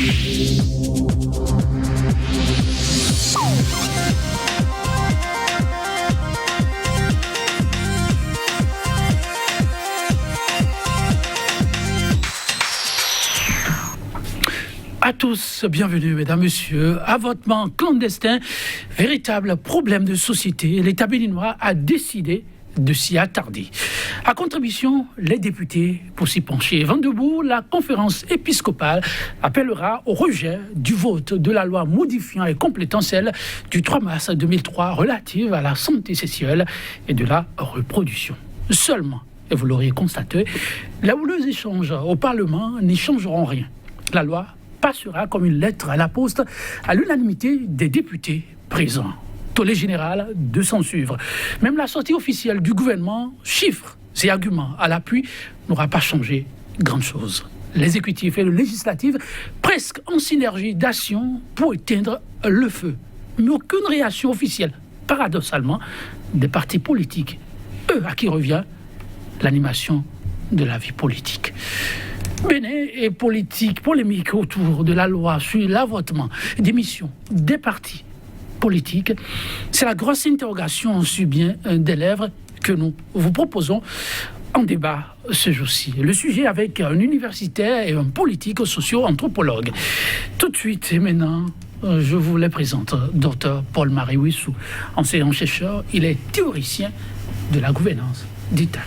À tous, bienvenue, mesdames, messieurs. Avortement clandestin, véritable problème de société. L'État béninois a décidé de s'y attarder. À contribution, les députés pour s'y pencher. Vent debout, la conférence épiscopale appellera au rejet du vote de la loi modifiant et complétant celle du 3 mars 2003 relative à la santé sexuelle et de la reproduction. Seulement, et vous l'auriez constaté, les houleux échanges au Parlement n'y changeront rien. La loi passera comme une lettre à la poste à l'unanimité des députés présents. Tollé général de s'en suivre. Même la sortie officielle du gouvernement, chiffres et arguments à l'appui, n'aura pas changé grand-chose. L'exécutif et le législatif, presque en synergie d'action pour éteindre le feu. Mais aucune réaction officielle, paradoxalement, des partis politiques. Eux, à qui revient l'animation de la vie politique. Bénin et politique, polémique autour de la loi sur l'avortement, des missions, des partis politiques. C'est la grosse interrogation sur bien des lèvres que nous vous proposons en débat ce jour-ci. Le sujet avec un universitaire et un politique socio-anthropologue. Tout de suite et maintenant, je vous les présente. Dr Paul-Marie Wissou, enseignant-chercheur, il est théoricien de la gouvernance d'État.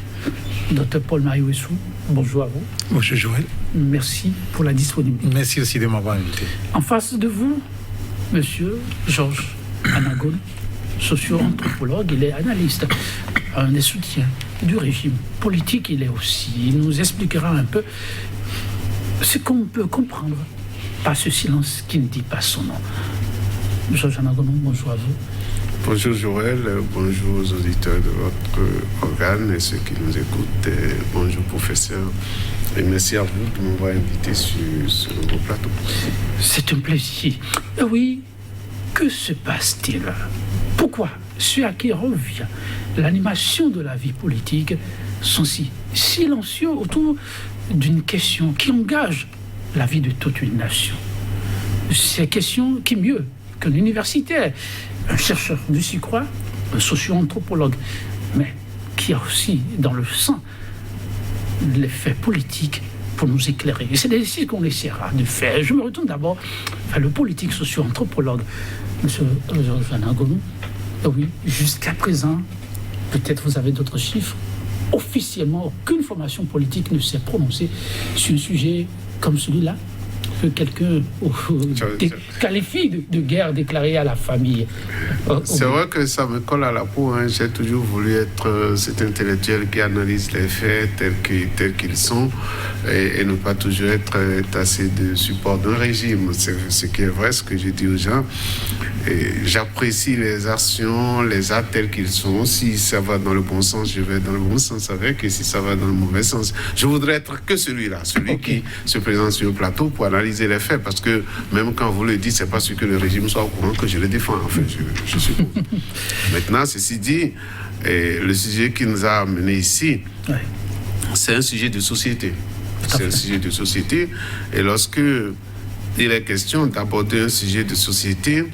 Dr Paul-Marie Wissou, bonjour à vous. Bonjour Joël. Merci pour la disponibilité. Merci aussi de m'avoir invité. En face de vous, monsieur Georges Anagon, socio-anthropologue, il est analyste, un des soutiens du régime politique, il est aussi. Il nous expliquera un peu ce qu'on peut comprendre par ce silence qui ne dit pas son nom. Georges Anagon, bonjour à vous. Bonjour Joël, bonjour aux auditeurs de votre organe et ceux qui nous écoutent. Et bonjour professeur. Et merci à vous de m'avoir invité sur ce nouveau plateau. C'est un plaisir. Oui, que se passe-t-il? Pourquoi ceux à qui revient l'animation de la vie politique sont si silencieux autour d'une question qui engage la vie de toute une nation? Ces questions qui mieux qu'un universitaire, un chercheur de s'y croire, un socio-anthropologue, mais qui a aussi dans le sang les faits politiques pour nous éclairer. Et c'est ainsi qu'on essaiera de faire. Je me retourne d'abord vers le politique socio-anthropologue, M. Georges Anagon. Oui, jusqu'à présent, peut-être vous avez d'autres chiffres, officiellement, aucune formation politique ne s'est prononcée sur un sujet comme celui-là, que quelqu'un qualifie de guerre déclarée à la famille. C'est vrai que ça me colle à la peau. Hein. J'ai toujours voulu être cet intellectuel qui analyse les faits tels qu'ils sont et ne pas toujours être tassé de support d'un régime. C'est ce qui est vrai, ce que je dis aux gens. Et j'apprécie les actions, les actes tels qu'ils sont. Si ça va dans le bon sens, je vais dans le bon sens avec. Et si ça va dans le mauvais sens, je voudrais être que celui-là, celui qui se présente sur le plateau pour analyser les faits, parce que même quand vous le dites, c'est pas sûr que le régime soit au courant que je le défends, enfin, je suppose. Maintenant, ceci dit, le sujet qui nous a amenés ici, c'est un sujet de société. C'est un sujet de société, et lorsque il est question d'aborder un sujet de société,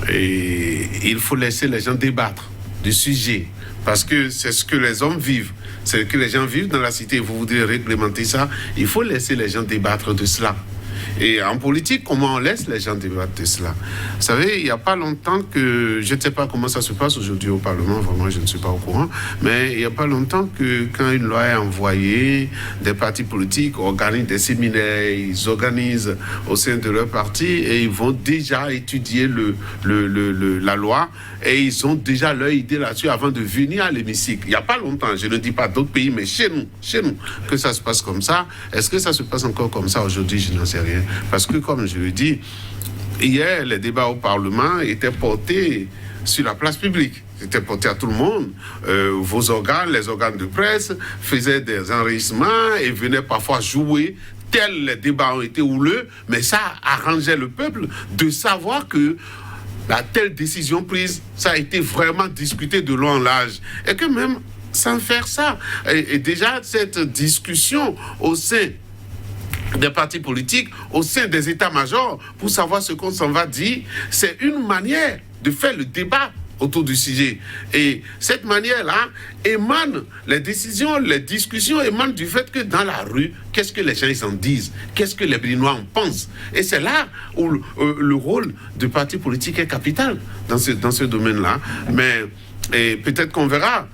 il faut laisser les gens débattre du sujet, parce que c'est ce que les hommes vivent, c'est ce que les gens vivent dans la cité. Vous voudrez réglementer ça, il faut laisser les gens débattre de cela. Et en politique, comment on laisse les gens débattre de cela? Vous savez, il n'y a pas longtemps que... Je ne sais pas comment ça se passe aujourd'hui au Parlement, vraiment, je ne suis pas au courant. Mais il n'y a pas longtemps que quand une loi est envoyée, des partis politiques organisent des séminaires, ils organisent au sein de leur parti et ils vont déjà étudier la loi et ils ont déjà leur idée là-dessus avant de venir à l'hémicycle. Il n'y a pas longtemps, je ne dis pas d'autres pays, mais chez nous, que ça se passe comme ça. Est-ce que ça se passe encore comme ça aujourd'hui? Je n'en sais rien. Parce que, comme je le dis, hier, les débats au Parlement étaient portés sur la place publique. C'était porté à tout le monde. Vos organes, les organes de presse, faisaient des enregistrements et venaient parfois jouer. Tels les débats ont été houleux, mais ça arrangeait le peuple de savoir que la telle décision prise, ça a été vraiment discuté de long en large. Et que même sans faire ça, et déjà cette discussion au sein des partis politiques au sein des états-majors pour savoir ce qu'on s'en va dire. C'est une manière de faire le débat autour du sujet. Et cette manière-là émane, les décisions, les discussions émanent du fait que dans la rue, qu'est-ce que les gens ils en disent? Qu'est-ce que les Béninois en pensent? Et c'est là où le rôle du parti politique est capital dans ce domaine-là. Mais peut-être qu'on verra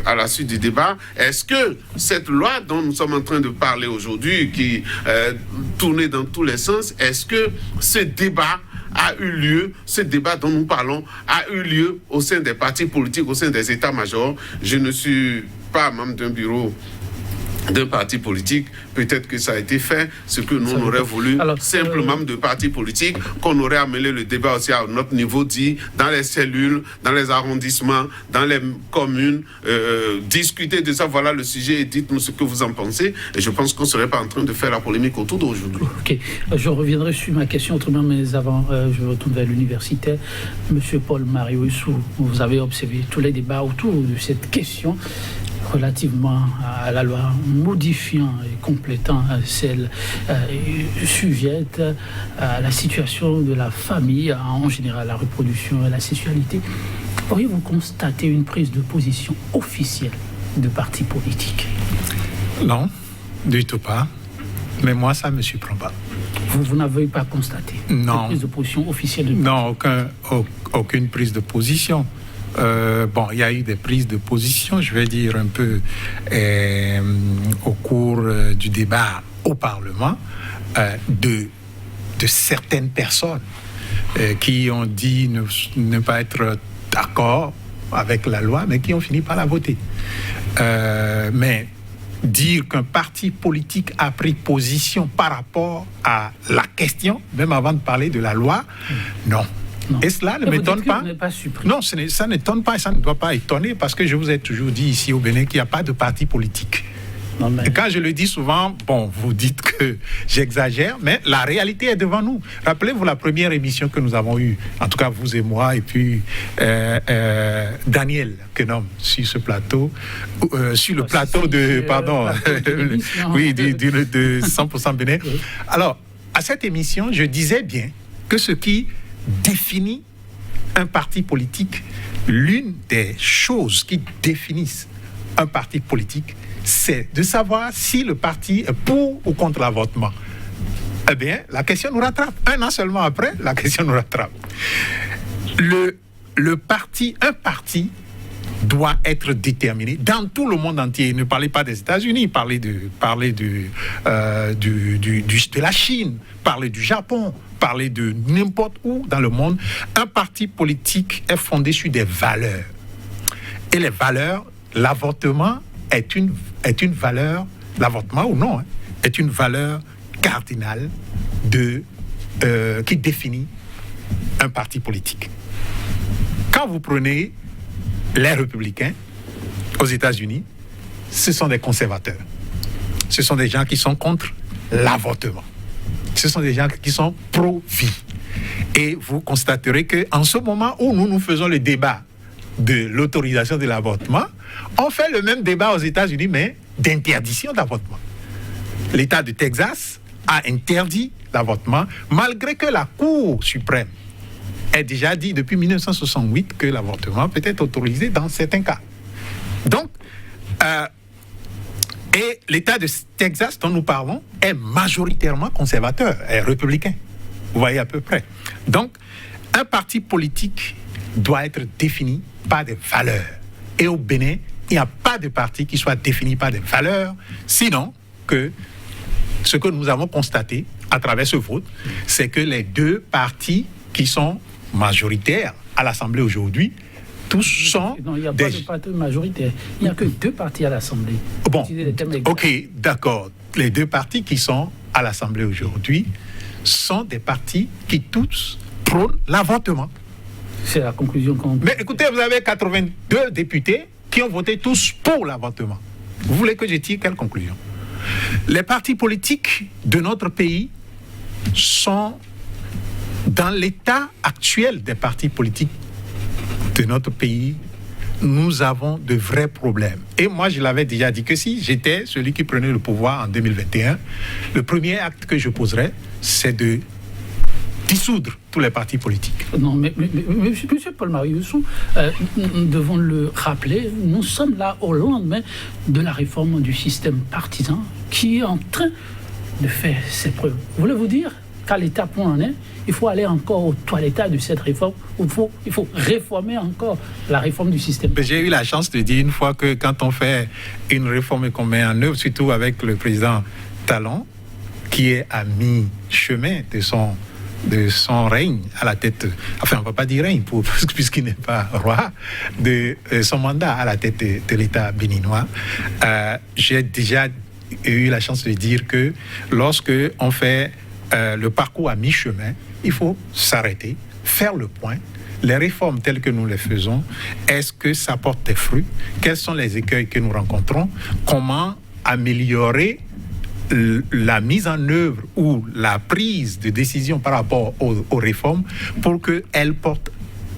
à la suite du débat, est-ce que cette loi dont nous sommes en train de parler aujourd'hui, qui tournait dans tous les sens, est-ce que ce débat a eu lieu, ce débat dont nous parlons a eu lieu au sein des partis politiques, au sein des états-majors? Je ne suis pas membre d'un bureau d'un parti politique, peut-être que ça a été fait, ce que nous on aurait voulu, simple membre de parti politique, qu'on aurait amené le débat aussi à notre niveau, dit dans les cellules, dans les arrondissements, dans les communes, discuter de ça, voilà le sujet et dites-nous ce que vous en pensez. Et je pense qu'on ne serait pas en train de faire la polémique autour d'aujourd'hui. Ok, je reviendrai sur ma question autrement, mais avant, je retourne vers l'universitaire. Monsieur Paul-Marie Ouissou, vous avez observé tous les débats autour de cette question relativement à la loi modifiant et complétant celle sujette à la situation de la famille, en général la reproduction et la sexualité. Pourriez-vous constater une prise de position officielle de partis politiques? Non, du tout pas. Mais moi, ça ne me surprend pas. Vous n'avez pas constaté non. Une prise de position officielle de non, aucune prise de position. Bon, il y a eu des prises de position, je vais dire un peu au cours du débat au Parlement de certaines personnes qui ont dit ne pas être d'accord avec la loi, mais qui ont fini par la voter. Mais dire qu'un parti politique a pris position par rapport à la question, même avant de parler de la loi, non. Non. Et cela ne m'étonne pas. Non, ça n'étonne pas et ça ne doit pas étonner parce que je vous ai toujours dit ici au Bénin qu'il n'y a pas de parti politique. Non, mais... Et quand je le dis souvent, bon, vous dites que j'exagère, mais la réalité est devant nous. Rappelez-vous la première émission que nous avons eue, en tout cas vous et moi, et puis Daniel Kenom sur ce plateau, sur le plateau de, pardon, oui, de 100% Bénin. Alors, à cette émission, je disais bien que ce qui définit un parti politique, l'une des choses qui définissent un parti politique, c'est de savoir si le parti est pour ou contre l'avortement. Eh bien, la question nous rattrape. Un an seulement après, la question nous rattrape. Un parti doit être déterminé dans tout le monde entier. Ne parlez pas des États-Unis, parlez de la Chine, parlez du Japon, parlez de n'importe où dans le monde. Un parti politique est fondé sur des valeurs. Et les valeurs, l'avortement est une valeur, l'avortement ou non, est une valeur cardinale qui définit un parti politique. Quand vous prenez les républicains aux États-Unis, ce sont des conservateurs. Ce sont des gens qui sont contre l'avortement. Ce sont des gens qui sont pro-vie. Et vous constaterez qu'en ce moment où nous faisons le débat de l'autorisation de l'avortement, on fait le même débat aux États-Unis, mais d'interdiction d'avortement. L'État de Texas a interdit l'avortement, malgré que la Cour suprême ait déjà dit depuis 1968 que l'avortement peut être autorisé dans certains cas. Donc, et l'État de Texas dont nous parlons est majoritairement conservateur, est républicain. Vous voyez à peu près. Donc, un parti politique doit être défini par des valeurs. Et au Bénin, il n'y a pas de parti qui soit défini par des valeurs, sinon que ce que nous avons constaté à travers ce vote, c'est que les deux partis qui sont majoritaires à l'Assemblée aujourd'hui, tous sont... Non, il n'y a pas de parti majoritaire. Il n'y a que deux partis à l'Assemblée. Bon, ok, d'accord. Les deux partis qui sont à l'Assemblée aujourd'hui sont des partis qui tous prônent l'avortement. C'est la conclusion qu'on... Mais écoutez, vous avez 82 députés qui ont voté tous pour l'avortement. Vous voulez que je tire quelle conclusion? Les partis politiques de notre pays sont dans l'état actuel des partis politiques de notre pays, nous avons de vrais problèmes. Et moi, je l'avais déjà dit que si j'étais celui qui prenait le pouvoir en 2021, le premier acte que je poserais, c'est de dissoudre tous les partis politiques. Non, mais monsieur Paul-Marie Husson, nous devons le rappeler, nous sommes là au lendemain de la réforme du système partisan qui est en train de faire ses preuves. Voulez-vous dire qu'à l'état où on en est, il faut aller encore au toilettage de cette réforme, il faut réformer encore la réforme du système. J'ai eu la chance de dire une fois que quand on fait une réforme et qu'on met en œuvre, surtout avec le président Talon, qui est à mi-chemin de son règne à la tête, enfin on ne va pas dire règne puisqu'il n'est pas roi, de son mandat à la tête de l'État béninois. J'ai déjà eu la chance de dire que lorsque on fait le parcours à mi-chemin, il faut s'arrêter, faire le point. Les réformes telles que nous les faisons, est-ce que ça porte des fruits? Quels sont les écueils que nous rencontrons? Comment améliorer la mise en œuvre ou la prise de décision par rapport aux réformes pour qu'elles portent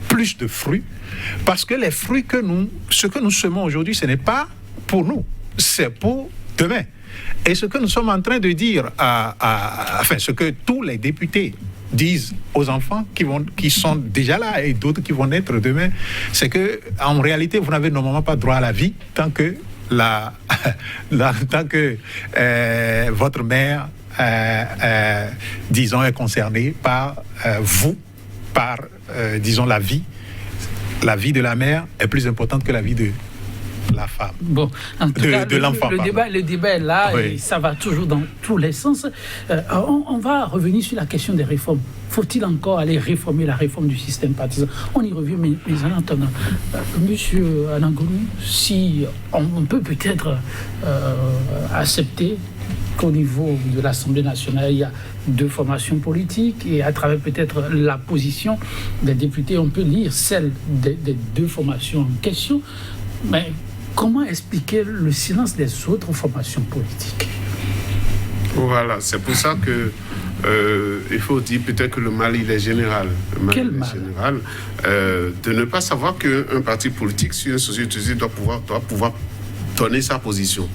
plus de fruits? Parce que les fruits ce que nous semons aujourd'hui, ce n'est pas pour nous, c'est pour demain. Et ce que nous sommes en train de dire, enfin ce que tous les députés disent aux enfants qui sont déjà là et d'autres qui vont naître demain, c'est que en réalité, vous n'avez normalement pas droit à la vie tant que votre mère, disons, est concernée par disons, la vie. La vie de la mère est plus importante que la vie de la femme. Bon, en tout cas, de l'enfant. Le débat est là, oui. Et ça va toujours dans tous les sens. On va revenir sur la question des réformes. Faut-il encore aller réformer la réforme du système partisan? On y revient, mais en attendant, monsieur Anangoulou, si on peut peut-être accepter qu'au niveau de l'Assemblée nationale, il y a deux formations politiques et à travers peut-être la position des députés, on peut lire celle des deux formations en question. Mais comment expliquer le silence des autres formations politiques? Voilà, c'est pour ça que il faut dire peut-être que le mal, il est général. Quel mal? Général, de ne pas savoir qu'un parti politique sur une société doit pouvoir donner sa position,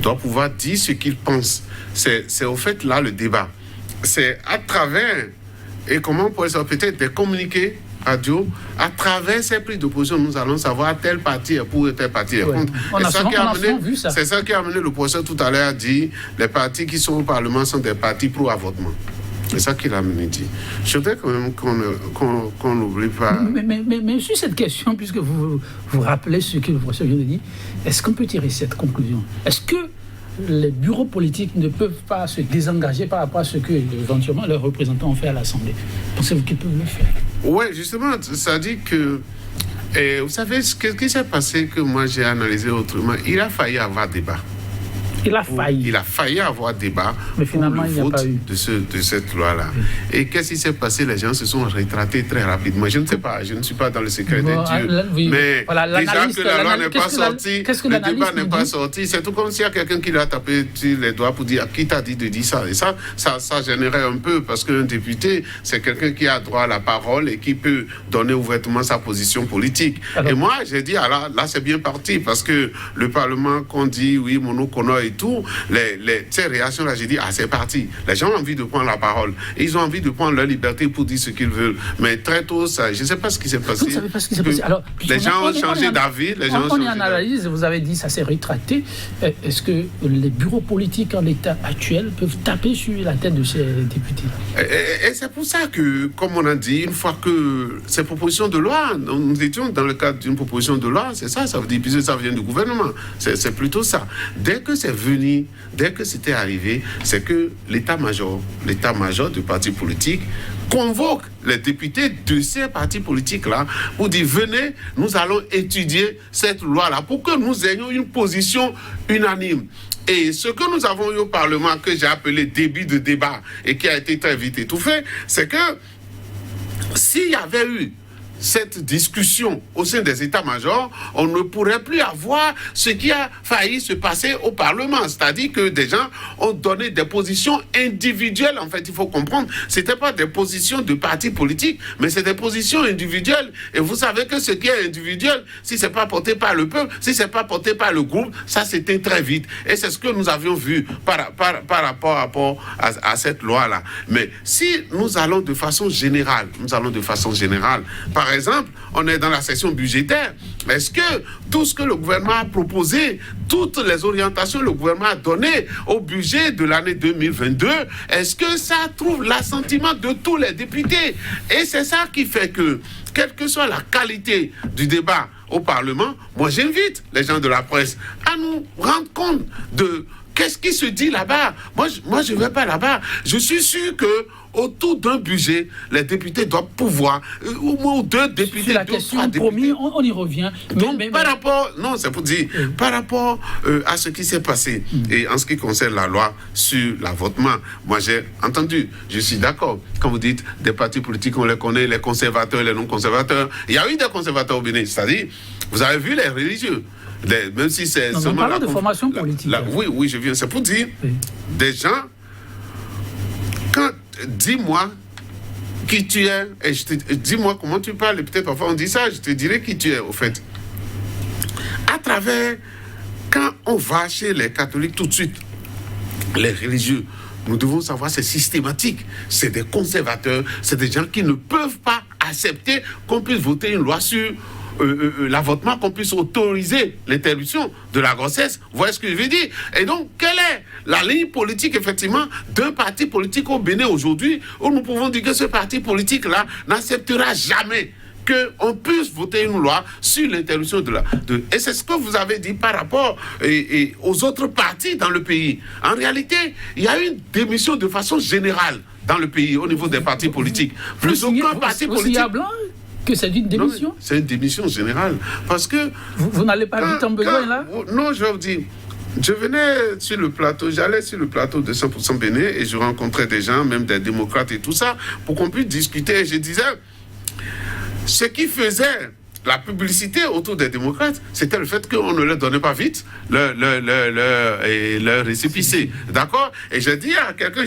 doit pouvoir dire ce qu'il pense. C'est au fait là le débat. C'est à travers, et comment on pourrait savoir, peut-être des communiqués radio, à travers ces prises de position, nous allons savoir tel parti est pour et tel parti est contre. C'est ça qui a amené le professeur tout à l'heure à dire les partis qui sont au Parlement sont des partis pro-avortement. C'est ça qu'il a amené dit. Je voudrais quand même qu'on n'oublie pas. Mais sur cette question, puisque vous rappelez ce que le professeur vient de dire, est-ce qu'on peut tirer cette conclusion? Est-ce que les bureaux politiques ne peuvent pas se désengager par rapport à ce que éventuellement leurs représentants ont fait à l'Assemblée? Pensez-vous qu'ils peuvent le faire? Oui, justement, ça dit que vous savez ce qui s'est passé que moi j'ai analysé autrement. Il a failli avoir débat. Il a failli avoir débat. Mais finalement, il n'y a pas eu de cette loi-là. Oui. Et qu'est-ce qui s'est passé? Les gens se sont rétractés très rapidement. Je ne sais pas, je ne suis pas dans le secret des dieux. Oui. Mais voilà, déjà que la loi n'est pas sortie, le débat n'est pas sorti, c'est tout comme s'il y a quelqu'un qui l'a tapé sur les doigts pour dire qui t'a dit de dire ça. Et ça générait un peu, parce qu'un député, c'est quelqu'un qui a droit à la parole et qui peut donner ouvertement sa position politique. Alors, et moi, j'ai dit, là c'est bien parti, parce que le Parlement, qu'on dit, oui, monocono et tout, ces réactions-là, j'ai dit, c'est parti. Les gens ont envie de prendre la parole. Et ils ont envie de prendre leur liberté pour dire ce qu'ils veulent. Mais très tôt, ça, je ne sais pas ce qui s'est passé. Vous ne savez pas ce qui s'est passé. Alors, les gens ont changé d'avis. On y analyse, vous avez dit, ça s'est rétracté. Est-ce que les bureaux politiques en l'état actuel peuvent taper sur la tête de ces députés? Et c'est pour ça que, comme on a dit, une fois que ces propositions de loi, nous étions dans le cadre d'une proposition de loi, c'est ça veut dire, puisque ça vient du gouvernement. C'est plutôt ça. Dès que c'est venu, dès que c'était arrivé, c'est que l'état-major du parti politique convoque les députés de ces partis politiques-là pour dire, venez, nous allons étudier cette loi-là pour que nous ayons une position unanime. Et ce que nous avons eu au Parlement, que j'ai appelé début de débat et qui a été très vite étouffé, c'est que s'il y avait eu cette discussion au sein des états-majors, on ne pourrait plus avoir ce qui a failli se passer au Parlement. C'est-à-dire que des gens ont donné des positions individuelles. En fait, il faut comprendre, ce n'étaient pas des positions de partis politiques, mais c'est des positions individuelles. Et vous savez que ce qui est individuel, si ce n'est pas porté par le peuple, si ce n'est pas porté par le groupe, ça s'éteint très vite. Et c'est ce que nous avions vu par rapport à cette loi-là. Mais si nous allons de façon générale, par exemple, on est dans la session budgétaire. Est-ce que tout ce que le gouvernement a proposé, toutes les orientations que le gouvernement a données au budget de l'année 2022, est-ce que ça trouve l'assentiment de tous les députés? Et c'est ça qui fait que, quelle que soit la qualité du débat au Parlement, moi j'invite les gens de la presse à nous rendre compte de qu'est-ce qui se dit là-bas. Moi je ne vais pas là-bas. Je suis sûr que autour d'un budget, les députés doivent pouvoir, au moins 2 députés, sur la question, promis, on y revient. Donc, par rapport, non, c'est pour dire, par rapport à ce qui s'est passé, et en ce qui concerne la loi sur l'avortement, moi j'ai entendu, je suis d'accord, quand vous dites des partis politiques, on les connaît, les conservateurs, les non-conservateurs, il y a eu des conservateurs au Bénin, c'est-à-dire, vous avez vu les religieux, même si c'est seulement... On parle de formation politique. Oui, je viens, c'est pour dire, des gens, quand... Dis-moi qui tu es, et dis-moi comment tu parles, et peut-être parfois on dit ça, je te dirai qui tu es, au fait. À travers, quand on va chez les catholiques tout de suite, les religieux, nous devons savoir, c'est systématique, c'est des conservateurs, c'est des gens qui ne peuvent pas accepter qu'on puisse voter une loi sur l'avortement, qu'on puisse autoriser l'interruption de la grossesse. Vous voyez ce que je veux dire? Et donc, quelle est la ligne politique, effectivement, d'un parti politique au Bénin aujourd'hui, où nous pouvons dire que ce parti politique-là n'acceptera jamais qu'on puisse voter une loi sur l'interruption Et c'est ce que vous avez dit par rapport aux autres partis dans le pays. En réalité, il y a une démission de façon générale dans le pays, au niveau des partis politiques. Plus aucun parti politique... Que c'est une démission? C'est une démission générale. Parce que... Vous n'allez pas vite en besoin, là? Non, je vais vous dire. Je venais sur le plateau, j'allais sur le plateau de 100% Bénin et je rencontrais des gens, même des démocrates et tout ça, pour qu'on puisse discuter. Et je disais, ce qui faisait la publicité autour des démocrates, c'était le fait qu'on ne leur donnait pas vite leur récépissé. D'accord? Et j'ai dit à quelqu'un,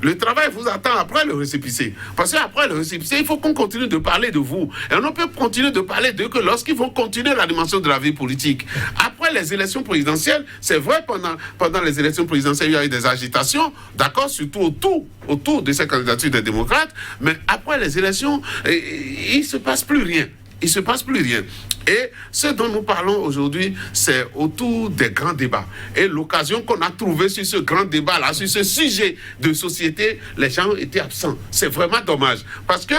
le travail vous attend après le récépissé. Parce qu'après le récépissé, il faut qu'on continue de parler de vous. Et on ne peut continuer de parler d'eux que lorsqu'ils vont continuer la dimension de la vie politique. Après les élections présidentielles, c'est vrai, pendant les élections présidentielles, il y a eu des agitations, d'accord, surtout autour de ces candidatures des démocrates, mais après les élections, il ne se passe plus rien. Il ne se passe plus rien. Et ce dont nous parlons aujourd'hui, c'est autour des grands débats. Et l'occasion qu'on a trouvée sur ce grand débat-là, sur ce sujet de société, les gens étaient absents. C'est vraiment dommage. Parce que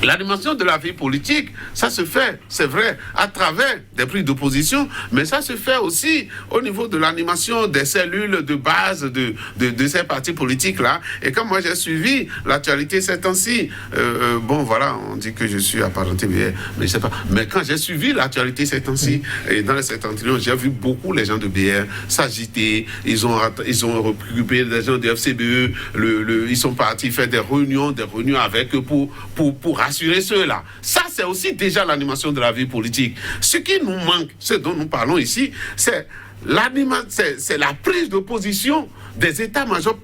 l'animation de la vie politique, ça se fait, c'est vrai, à travers des prises d'opposition, mais ça se fait aussi au niveau de l'animation des cellules de base de ces partis politiques-là. Et quand moi j'ai suivi l'actualité ces temps-ci, bon voilà, on dit que je suis apparenté BR, mais je sais pas. Mais quand j'ai suivi l'actualité ces temps-ci, et dans les septentrions, j'ai vu beaucoup les gens de BR s'agiter, ils ont récupéré des gens de FCBE, ils sont partis faire des réunions avec eux pour rassurer ceux-là. Ça, c'est aussi déjà l'animation de la vie politique. Ce qui nous manque, ce dont nous parlons ici, c'est la prise de position des états-majors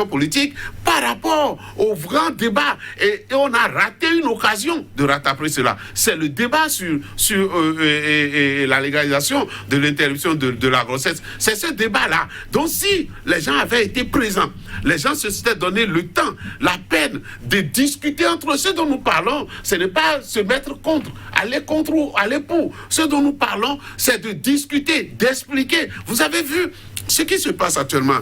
politiques, par rapport au grand débat. Et on a raté une occasion de rattraper cela. C'est le débat sur la légalisation de l'interruption de la grossesse. C'est ce débat-là. Donc si les gens avaient été présents, les gens se seraient donné le temps, la peine de discuter entre eux. Ce dont nous parlons, ce n'est pas se mettre contre, aller contre ou aller pour. Ce dont nous parlons, c'est de discuter, d'expliquer. Vous avez vu ce qui se passe actuellement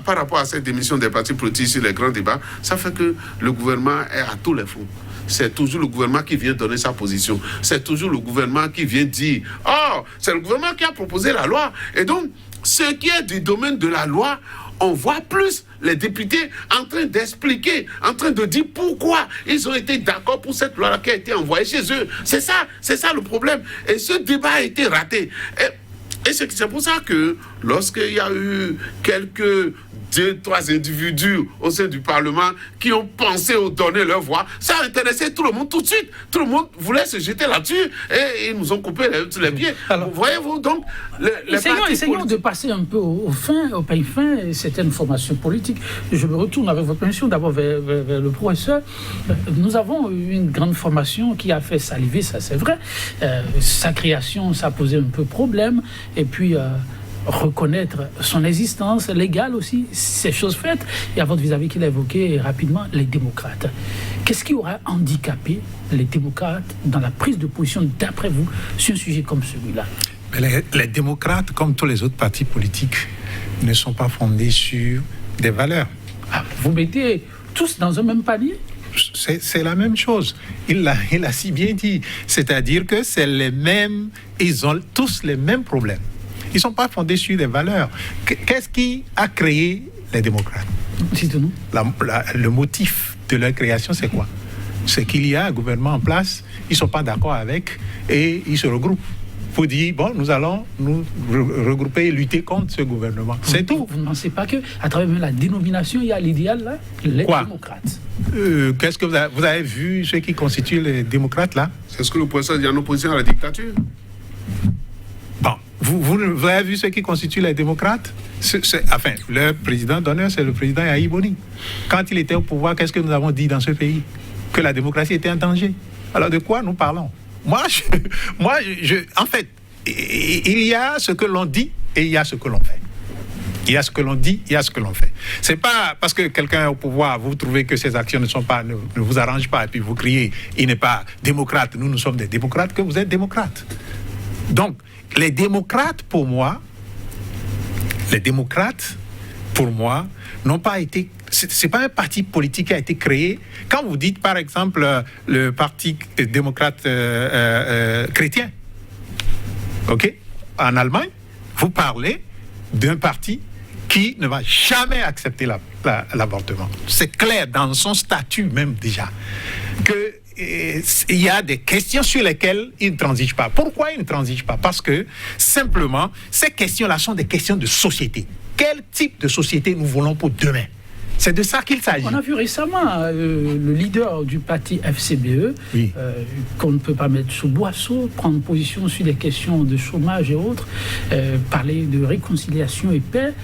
par rapport à cette démission des partis politiques sur les grands débats, ça fait que le gouvernement est à tous les fronts. C'est toujours le gouvernement qui vient donner sa position. C'est toujours le gouvernement qui vient dire « Oh, c'est le gouvernement qui a proposé la loi. » Et donc, ce qui est du domaine de la loi, on voit plus les députés en train d'expliquer, en train de dire pourquoi ils ont été d'accord pour cette loi qui a été envoyée chez eux. C'est ça le problème. Et ce débat a été raté. Et c'est pour ça que lorsqu'il y a eu quelques 2-3 individus au sein du Parlement qui ont pensé au donner leur voix, ça a intéressé tout le monde tout de suite. Tout le monde voulait se jeter là-dessus et ils nous ont coupé les pieds. Alors, voyez-vous, donc, essayons de passer un peu au pays fin, et certaines formations politiques. Je me retourne avec votre permission d'abord vers le professeur. Nous avons eu une grande formation qui a fait saliver, ça c'est vrai. Sa création, ça a posé un peu problème. Et puis... reconnaître son existence légale aussi, c'est chose faite. Et à votre vis-à-vis qu'il a évoqué rapidement, les démocrates. Qu'est-ce qui aura handicapé les démocrates dans la prise de position, d'après vous, sur un sujet comme celui-là? Les démocrates, comme tous les autres partis politiques, ne sont pas fondés sur des valeurs. Vous mettez tous dans un même panier? C'est la même chose. Il a si bien dit. C'est-à-dire que c'est les mêmes, ils ont tous les mêmes problèmes. Ils ne sont pas fondés sur des valeurs. Qu'est-ce qui a créé les démocrates? Dites-nous. Le motif de leur création, c'est quoi? C'est qu'il y a un gouvernement en place, ils ne sont pas d'accord avec, et ils se regroupent pour dire, bon, nous allons nous regrouper et lutter contre ce gouvernement. C'est tout. Vous ne pensez pas qu'à travers même la dénomination, il y a l'idéal, là, les démocrates? Qu'est-ce que vous avez vu, ceux qui constituent les démocrates, là? C'est ce que le professeur dit en opposition à la dictature. Bon, vous avez vu ceux qui constituent les démocrates? Enfin, leur président d'honneur, c'est le président Yahi Boni. Quand il était au pouvoir, qu'est-ce que nous avons dit dans ce pays? Que la démocratie était en danger. Alors de quoi nous parlons? En fait, il y a ce que l'on dit et il y a ce que l'on fait. Il y a ce que l'on dit, il y a ce que l'on fait. C'est pas parce que quelqu'un est au pouvoir, vous trouvez que ses actions ne vous arrangent pas, et puis vous criez, il n'est pas démocrate, nous sommes des démocrates, que vous êtes démocrate. Donc, les démocrates, pour moi, n'ont pas été... C'est pas un parti politique qui a été créé. Quand vous dites, par exemple, le parti démocrate chrétien, ok, en Allemagne, vous parlez d'un parti qui ne va jamais accepter l'avortement. C'est clair dans son statut même déjà que il y a des questions sur lesquelles il ne transige pas. Pourquoi il ne transige pas? Parce que, simplement, ces questions-là sont des questions de société. Quel type de société nous voulons pour demain? C'est de ça qu'il s'agit. On a vu récemment le leader du parti FCBE, oui, qu'on ne peut pas mettre sous boisseau, prendre position sur des questions de chômage et autres, parler de réconciliation et paix.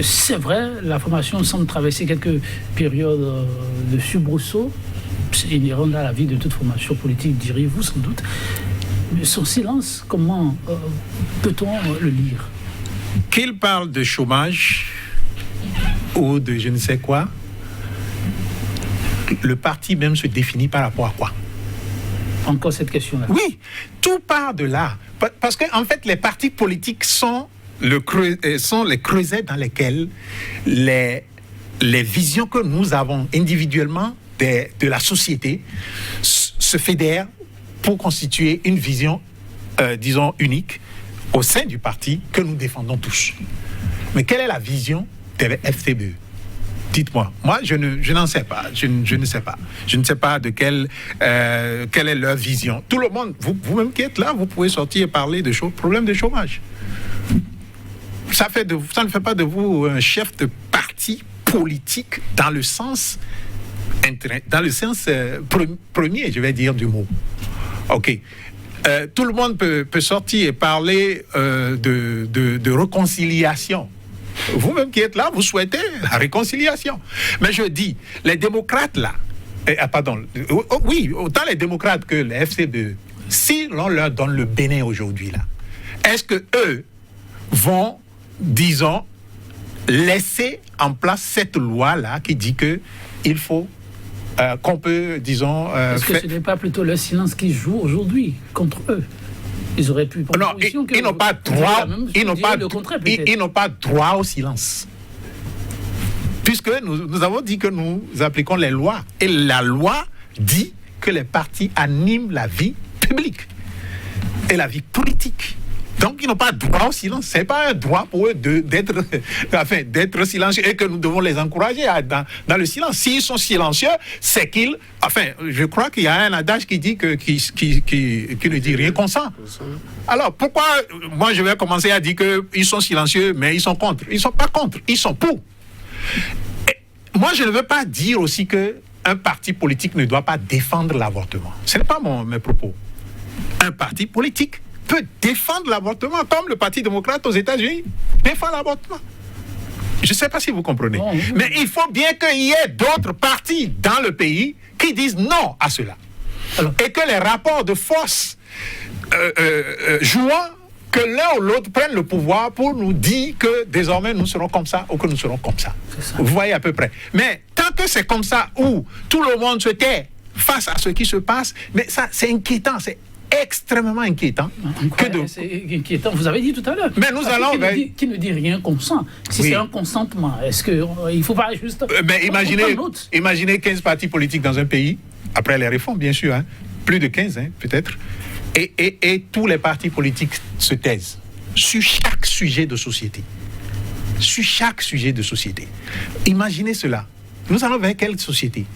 C'est vrai, la formation semble traverser quelques périodes de soubresaut. C'est inhérent à la vie de toute formation politique, diriez-vous sans doute. Mais son silence, comment peut-on le lire? Qu'il parle de chômage ou de je ne sais quoi, le parti même se définit par rapport à quoi? Encore cette question-là. Oui, tout part de là. Parce qu'en fait, les partis politiques sont les creusets dans lesquels les visions que nous avons individuellement de la société se fédèrent pour constituer une vision, disons, unique au sein du parti que nous défendons tous. Mais quelle est la vision de FCBE? Dites-moi. Moi, je n'en sais pas. Je ne sais pas. Je ne sais pas de quelle est leur vision. Tout le monde, vous-même qui êtes là, vous pouvez sortir et parler de problèmes de chômage. Ça ne fait pas de vous un chef de parti politique dans le sens premier, je vais dire, du mot. OK. Tout le monde peut sortir et parler de réconciliation. Vous-même qui êtes là, vous souhaitez la réconciliation. Mais je dis, les démocrates là, oui, autant les démocrates que les FCBE, si l'on leur donne le Bénin aujourd'hui là, est-ce que eux vont, disons, laisser en place cette loi là qui dit que il faut qu'on peut, disons... Est-ce que ce n'est pas plutôt le silence qui joue aujourd'hui contre eux? Ils auraient pu... Non, ils n'ont pas droit, ils n'ont pas droit au silence. Puisque nous avons dit que nous appliquons les lois. Et la loi dit que les partis animent la vie publique et la vie politique. Donc, ils n'ont pas droit au silence. Ce n'est pas un droit pour eux d'être silencieux et que nous devons les encourager dans le silence. S'ils sont silencieux, c'est qu'ils... Enfin, je crois qu'il y a un adage qui dit qui ne dit rien consent. Alors, pourquoi moi je vais commencer à dire qu'ils sont silencieux, mais ils sont contre? Ils ne sont pas contre, ils sont pour. Et moi, je ne veux pas dire aussi qu'un parti politique ne doit pas défendre l'avortement. Ce n'est pas mes propos. Un parti politique peut défendre l'avortement, comme le Parti démocrate aux États-Unis défend l'avortement. Je ne sais pas si vous comprenez. Non. Mais il faut bien qu'il y ait d'autres partis dans le pays qui disent non à cela. Alors, et que les rapports de force jouant, que l'un ou l'autre prenne le pouvoir pour nous dire que désormais nous serons comme ça ou que nous serons comme ça. Vous voyez à peu près. Mais tant que c'est comme ça où tout le monde se tait face à ce qui se passe, mais ça c'est inquiétant, c'est extrêmement inquiétant. C'est inquiétant, vous avez dit tout à l'heure. Mais nous allons... Qui ne dit rien consent. Si c'est un consentement, est-ce qu'il ne faut pas juste... Mais imaginez 15 partis politiques dans un pays, après les réformes bien sûr, hein, plus de 15 peut-être, et tous les partis politiques se taisent sur chaque sujet de société. Sur chaque sujet de société. Imaginez cela. Nous allons vers quelle société?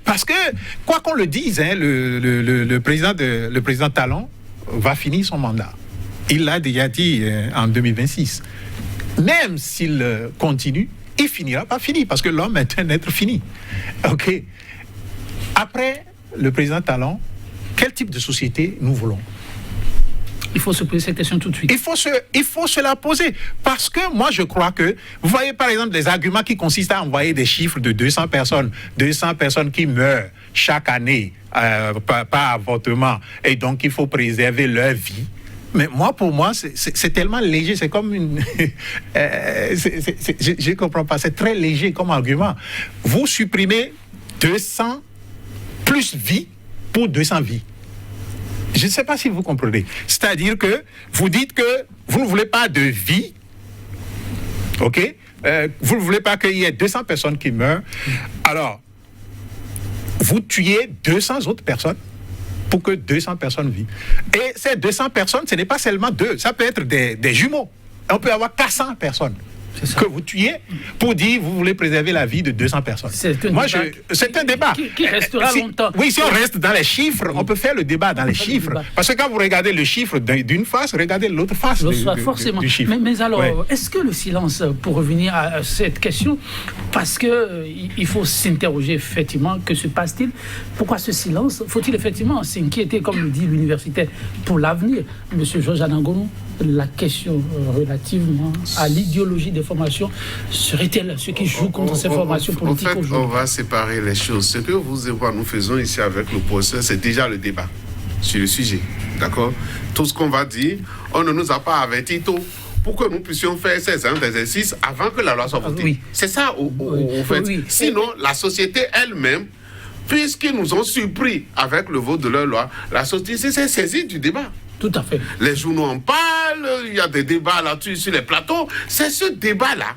Parce que, quoi qu'on le dise, le président Talon va finir son mandat. Il l'a déjà dit en 2026. Même s'il continue, il finira pas fini, parce que l'homme est un être fini. OK. Après le président Talon, quel type de société nous voulons? Il faut se poser cette question tout de suite. Il faut se la poser. Parce que moi, je crois que... Vous voyez, par exemple, des arguments qui consistent à envoyer des chiffres de 200 personnes qui meurent chaque année par avortement. Et donc, il faut préserver leur vie. Mais pour moi, c'est tellement léger. C'est comme une... je ne comprends pas. C'est très léger comme argument. Vous supprimez 200 plus vies pour 200 vies. Je ne sais pas si vous comprenez. C'est-à-dire que vous dites que vous ne voulez pas de vie, ok? Vous ne voulez pas qu'il y ait 200 personnes qui meurent. Alors, vous tuez 200 autres personnes pour que 200 personnes vivent. Et ces 200 personnes, ce n'est pas seulement deux. Ça peut être des jumeaux. On peut avoir 400 personnes que vous tuez pour dire vous voulez préserver la vie de 200 personnes. C'est un débat qui restera longtemps. Oui, si on reste dans les chiffres, on peut faire le débat dans les chiffres. Parce que quand vous regardez le chiffre d'une face, regardez l'autre face forcément. Du chiffre. Mais alors, est-ce que le silence, pour revenir à cette question, parce qu'il faut s'interroger effectivement, que se passe-t-il? Pourquoi ce silence? Faut-il effectivement s'inquiéter, comme le dit l'universitaire, pour l'avenir? Monsieur Georges Anangonou, la question relativement à l'idéologie des formations serait-elle ce qui joue contre ces formations politiques aujourd'hui? On va séparer les choses. Ce que vous et moi nous faisons ici avec le professeur, c'est déjà le débat sur le sujet. D'accord? Tout ce qu'on va dire, on ne nous a pas averti tôt pour que nous puissions faire ces exercices avant que la loi soit votée. Oui. C'est ça, au fait. Oui. Sinon, la société elle-même, puisqu'ils nous ont surpris avec le vote de leur loi, la société s'est saisie du débat. Tout à fait. Les journaux en parlent, il y a des débats là-dessus sur les plateaux. C'est ce débat-là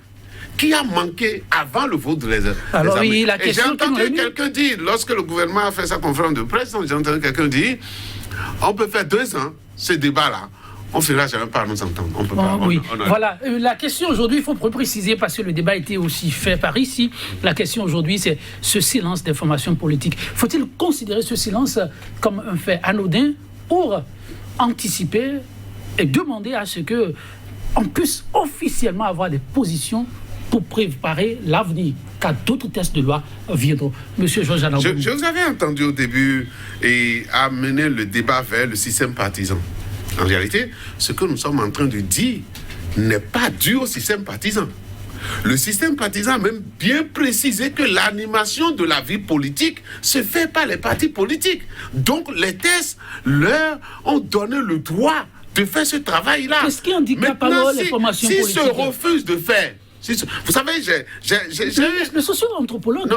qui a manqué avant le vote des Alors oui, la question. Et j'ai entendu quelqu'un dire, lorsque le gouvernement a fait sa conférence de presse, j'ai entendu quelqu'un dire, on peut faire 2 ans ce débat-là. On ne finira jamais par nous entendre. On peut pas, oui. Voilà. La question aujourd'hui, il faut préciser, parce que le débat a été aussi fait par ici. La question aujourd'hui, c'est ce silence des formations politiques. Faut-il considérer ce silence comme un fait anodin pour anticiper et demander à ce qu'on puisse officiellement avoir des positions pour préparer l'avenir, car d'autres tests de loi viendront. Monsieur Georges Anangonou. Je vous avais entendu au début et amener le débat vers le système partisan. En réalité, ce que nous sommes en train de dire n'est pas dû au système partisan. Le système partisan a même bien précisé que l'animation de la vie politique se fait par les partis politiques. Donc les tests leur ont donné le droit de faire ce travail-là. Qu'est-ce qui handicape alors les formations politiques? S'ils se refusent de faire... Vous savez, le socio-anthropologue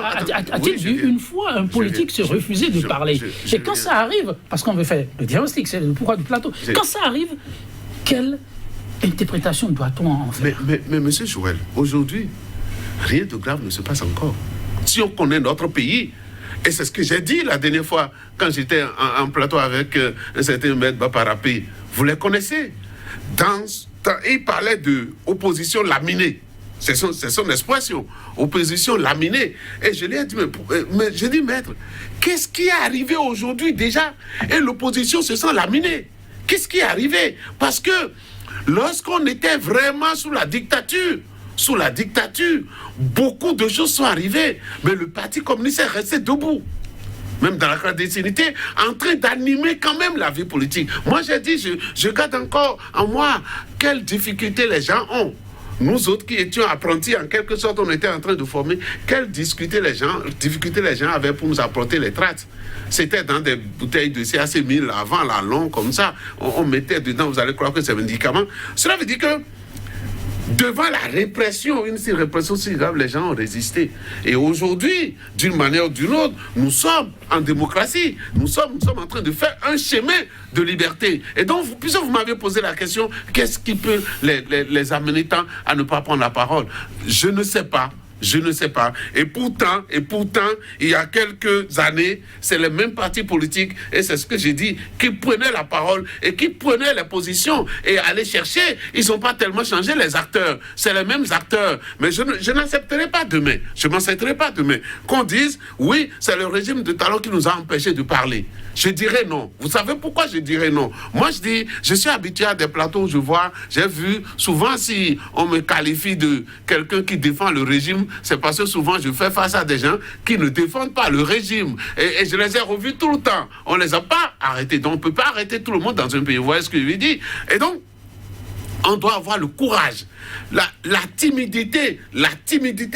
a-t-il vu une fois un politique se refuser de parler? Et quand ça arrive, parce qu'on veut faire le diagnostic, c'est le pourquoi du plateau, quand ça arrive, quelle interprétation doit-on en faire? Mais monsieur Joël, aujourd'hui, rien de grave ne se passe encore. Si on connaît notre pays, et c'est ce que j'ai dit la dernière fois, quand j'étais en plateau avec un certain maître Baparapé, vous les connaissez. Il parlait d'opposition laminée. C'est son expression, opposition laminée. Et je lui ai dit, mais je dis, maître, qu'est-ce qui est arrivé aujourd'hui déjà? Et l'opposition se sent laminée. Qu'est-ce qui est arrivé? Parce que lorsqu'on était vraiment sous la dictature, beaucoup de choses sont arrivées, mais le Parti communiste est resté debout. Même dans la clandestinité, en train d'animer quand même la vie politique. Moi, j'ai dit, je garde encore en moi quelles difficultés les gens ont. Nous autres qui étions apprentis, en quelque sorte, on était en train de former quelles difficultés les gens avaient pour nous apporter les tracts. C'était dans des bouteilles de CAC 1000 avant la longue, comme ça. On mettait dedans, vous allez croire que c'est un médicament. Cela veut dire que devant la répression, une répression si grave, les gens ont résisté. Et aujourd'hui, d'une manière ou d'une autre, nous sommes en démocratie. Nous sommes en train de faire un chemin de liberté. Et donc, puisque vous m'avez posé la question, qu'est-ce qui peut les amener tant à ne pas prendre la parole? Je ne sais pas. Et pourtant, il y a quelques années, c'est les mêmes partis politiques, et c'est ce que j'ai dit, qui prenaient la parole et qui prenaient les positions et allaient chercher. Ils n'ont pas tellement changé les acteurs. C'est les mêmes acteurs. Mais je n'accepterai pas demain. Je ne m'accepterai pas demain. Qu'on dise, oui, c'est le régime de Talon qui nous a empêchés de parler. Je dirais non. Vous savez pourquoi je dirais non? Moi, je suis habitué à des plateaux où j'ai vu, souvent si on me qualifie de quelqu'un qui défend le régime, c'est parce que souvent je fais face à des gens qui ne défendent pas le régime. Et je les ai revus tout le temps. On ne les a pas arrêtés. Donc on ne peut pas arrêter tout le monde dans un pays. Vous voyez ce que je veux dire? Et donc, on doit avoir le courage, la timidité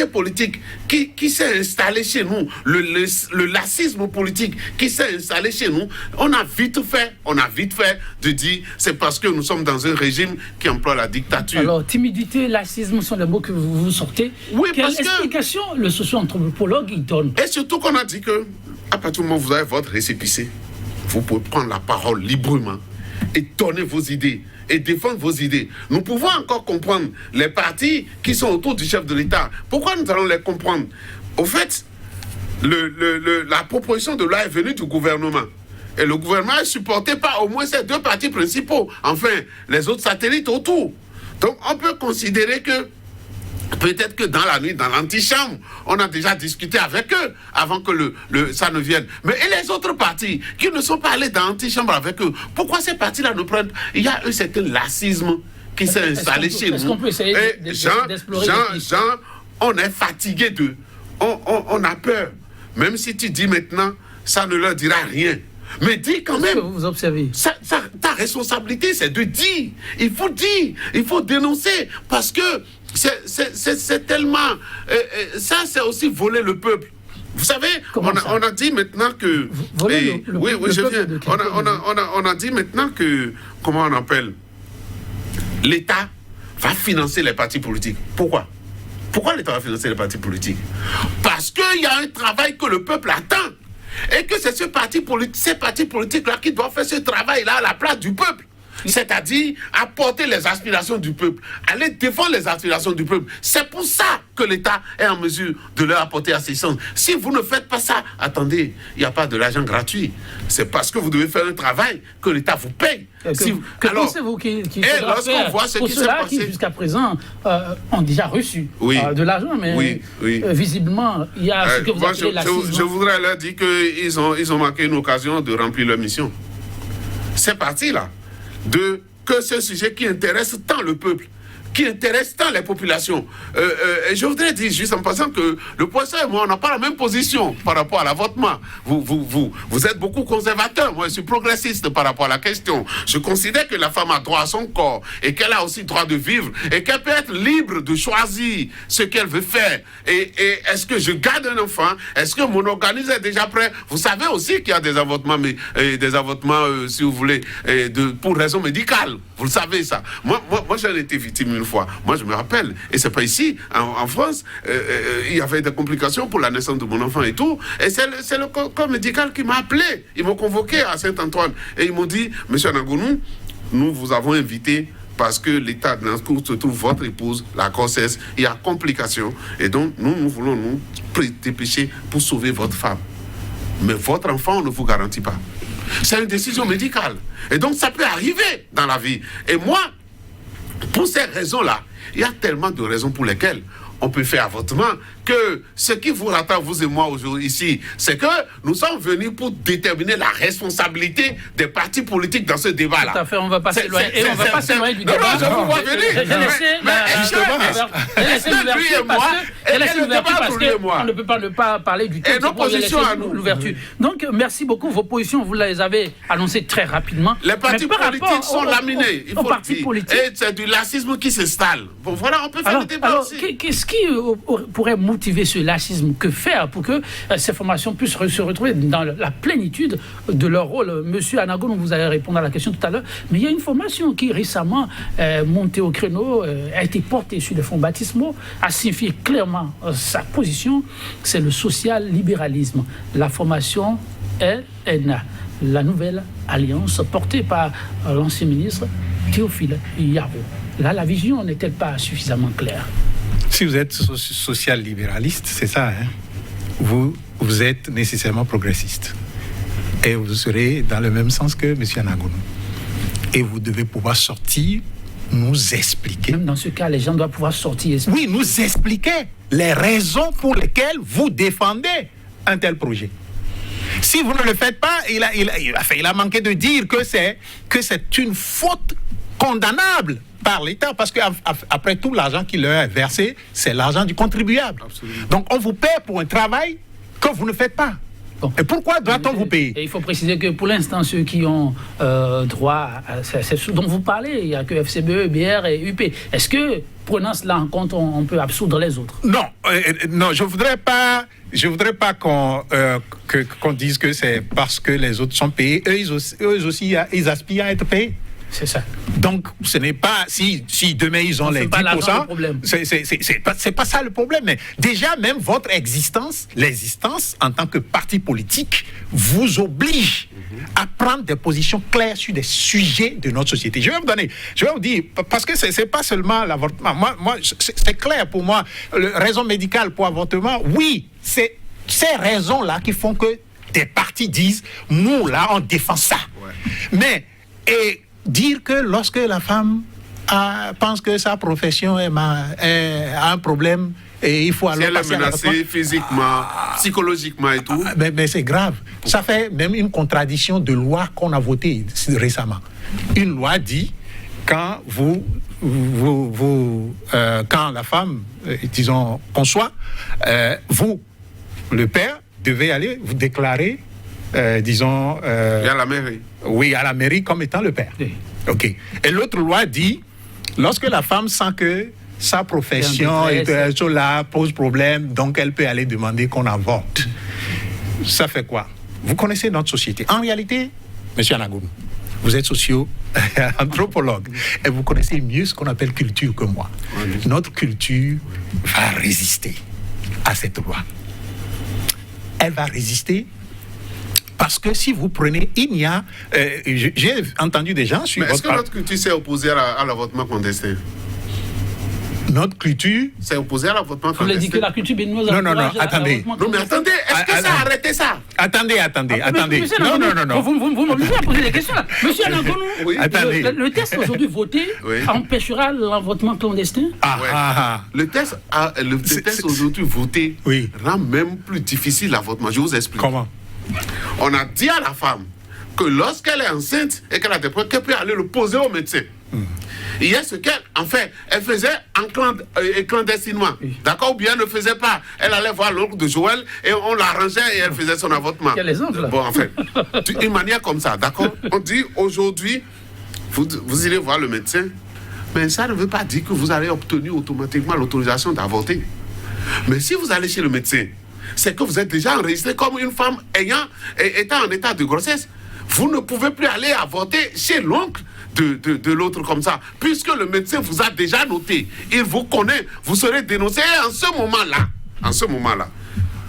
politique qui s'est installée chez nous, le lacisme politique qui s'est installé chez nous. On a vite fait de dire c'est parce que nous sommes dans un régime qui emploie la dictature. Alors, timidité, lacisme sont les mots que vous sortez. Oui, quelle parce explication le socio-anthropologue il donne? Et surtout qu'on a dit que, à partir du moment où vous avez votre récépissé, vous pouvez prendre la parole librement et donner vos idées et défendre vos idées. Nous pouvons encore comprendre les partis qui sont autour du chef de l'État. Pourquoi nous allons les comprendre? Au fait, la proposition de loi est venue du gouvernement. Et le gouvernement est supporté par au moins ces deux partis principaux. Enfin, les autres satellites autour. Donc, on peut considérer que peut-être que dans la nuit, dans l'antichambre, on a déjà discuté avec eux avant que ça ne vienne. Mais et les autres partis qui ne sont pas allés dans l'antichambre avec eux, pourquoi ces partis-là ne prennent... Il y a un certain lacisme qui s'est installé chez nous. Est-ce qu'on peut essayer d'explorer Jean, on est fatigué d'eux. On a peur. Même si tu dis maintenant, ça ne leur dira rien. Mais dis quand même. Que vous observez. Ta responsabilité, c'est de dire. Il faut dénoncer. Parce que c'est tellement... ça, c'est aussi voler le peuple. Vous savez, on a dit maintenant que... Voler oui, je viens. On a dit maintenant que... Comment on appelle? L'État va financer les partis politiques. Pourquoi l'État va financer les partis politiques? Parce qu'il y a un travail que le peuple attend. Et que c'est ces partis politiques-là qui doivent faire ce travail-là à la place du peuple. C'est-à-dire apporter les aspirations du peuple, aller défendre les aspirations du peuple. C'est pour ça que l'État est en mesure de leur apporter assistance. Si vous ne faites pas ça, attendez, il n'y a pas de l'argent gratuit. C'est parce que vous devez faire un travail que l'État vous paye. Que pensez-vous qu'il faudra faire pour ceux-là qui, jusqu'à présent, ont déjà reçu de l'argent, mais visiblement, il y a ce que vous appelez lacisme. Je voudrais leur dire qu'ils ont manqué une occasion de remplir leur mission. C'est parti là. Que ce sujet qui intéresse tant le peuple, qui intéresse tant les populations. Et je voudrais dire juste en passant que le professeur et moi, on n'a pas la même position par rapport à l'avortement. Vous êtes beaucoup conservateur, moi je suis progressiste par rapport à la question. Je considère que la femme a droit à son corps et qu'elle a aussi droit de vivre et qu'elle peut être libre de choisir ce qu'elle veut faire. Et est-ce que je garde un enfant? Est-ce que mon organisme est déjà prêt? Vous savez aussi qu'il y a des avortements, si vous voulez, pour raison médicale. Vous le savez ça. Moi j'en ai été victime une fois. Moi je me rappelle, et c'est pas ici, en France, il y avait des complications pour la naissance de mon enfant et tout. Et c'est le corps médical qui m'a appelé. Ils m'ont convoqué à Saint-Antoine. Et ils m'ont dit, monsieur Nangounou, nous vous avons invité parce que l'état dans lequel se trouve votre épouse, la grossesse, il y a complications. Et donc, nous voulons nous dépêcher pour sauver votre femme. Mais votre enfant, on ne vous garantit pas. C'est une décision médicale. Et donc, ça peut arriver dans la vie. Et moi, pour ces raisons-là, il y a tellement de raisons pour lesquelles on peut faire avortement, que ce qui vous rattache, vous et moi, aujourd'hui, ici, c'est que nous sommes venus pour déterminer la responsabilité des partis politiques dans ce débat-là. Tout à fait, on va pas s'éloigner. Et on va pas s'éloigner du débat. Non, je vous vois venir. J'ai laissé l'ouverture parce qu'on ne peut pas ne pas parler du thème. Et nos positions à nous. L'ouverture. Donc, merci beaucoup. Vos positions, vous les avez annoncées très rapidement. Les partis politiques sont laminés, il faut le dire. Et c'est du lacisme qui s'installe. Bon, voilà, on peut faire le débat aussi. Qu'est-ce qui pourrait motiver ce lacisme? Que faire pour que ces formations puissent se retrouver dans la plénitude de leur rôle? Monsieur Anagono, vous allez répondre à la question tout à l'heure, mais il y a une formation qui récemment montée au créneau, a été portée sur des fonds baptismaux, a signifié clairement sa position, c'est le social-libéralisme. La formation LNA, la nouvelle alliance portée par l'ancien ministre Théophile Yaro. Là, la vision n'est-elle pas suffisamment claire? Si vous êtes social-libéraliste, c'est ça, hein? Vous êtes nécessairement progressiste. Et vous serez dans le même sens que M. Anagono. Et vous devez pouvoir sortir, nous expliquer. Même dans ce cas, les gens doivent pouvoir sortir. Oui, nous expliquer les raisons pour lesquelles vous défendez un tel projet. Si vous ne le faites pas, il a manqué de dire que c'est une faute condamnable par l'État, parce qu'après tout, l'argent qui leur est versé, c'est l'argent du contribuable. Absolument. Donc, on vous paie pour un travail que vous ne faites pas. Bon. Et pourquoi doit-on vous payer? Et il faut préciser que pour l'instant, ceux qui ont droit à ce dont vous parlez, il n'y a que FCBE, BR et UP. Est-ce que, prenant cela en compte, on peut absoudre les autres? Non, non, je voudrais pas qu'on dise que c'est parce que les autres sont payés. Eux aussi, ils aspirent à être payés. C'est ça. Donc, ce n'est pas... Si demain, ils ont les 10%, c'est pas ça le problème. Mais déjà, même votre l'existence en tant que parti politique vous oblige à prendre des positions claires sur des sujets de notre société. Je vais vous dire, parce que c'est pas seulement l'avortement. Moi, c'est clair pour moi. Raison médicale pour avortement, oui, c'est ces raisons-là qui font que des partis disent, nous, là, on défend ça. Ouais. Mais... dire que lorsque la femme pense que sa profession a un problème et il faut alors passer à l'avortement. Si elle est menacée physiquement, psychologiquement et tout. Mais c'est grave. Ça fait même une contradiction de loi qu'on a votée récemment. Une loi dit quand quand la femme, disons, conçoit, vous, le père, devez aller vous déclarer, disons... et à la mairie. Oui, à la mairie comme étant le père. Oui. OK. Et l'autre loi dit, lorsque la femme sent que sa profession là pose problème, donc elle peut aller demander qu'on avorte. Ça fait quoi? Vous connaissez notre société. En réalité, M. Anagono, vous êtes socio-anthropologue et vous connaissez mieux ce qu'on appelle culture que moi. Oui. Notre culture va résister à cette loi. Elle va résister parce que si vous prenez, il y a... j'ai entendu des gens... Mais est-ce que notre culture s'est opposée à l'avortement clandestin? Notre culture... s'est opposée à l'avortement clandestin. Vous l'avez dit que la culture béninoise... Non, attendez. Non, mais attendez, est-ce que ça a arrêté ça? Attendez. Non. Vous m'obligez à poser des questions, là. Monsieur Anagono, oui. Le test aujourd'hui voté empêchera l'avortement clandestin? Le test aujourd'hui voté rend même plus difficile l'avortement. Je vous explique. Comment? On a dit à la femme que lorsqu'elle est enceinte et qu'elle a des problèmes, qu'elle peut aller le poser au médecin. Il y a ce qu'elle, en fait, elle faisait clandestinement. D'accord? Ou bien elle ne faisait pas. Elle allait voir l'oncle de Joël et on l'arrangeait et elle faisait son avortement. Quel exemple là? Bon, en fait, d'une manière comme ça, d'accord? On dit aujourd'hui, vous irez voir le médecin, mais ça ne veut pas dire que vous allez obtenir automatiquement l'autorisation d'avorter. Mais si vous allez chez le médecin, c'est que vous êtes déjà enregistré comme une femme étant en état de grossesse. Vous ne pouvez plus aller avorter chez l'oncle de l'autre comme ça, puisque le médecin vous a déjà noté. Il vous connaît, vous serez dénoncé. Et en ce moment-là,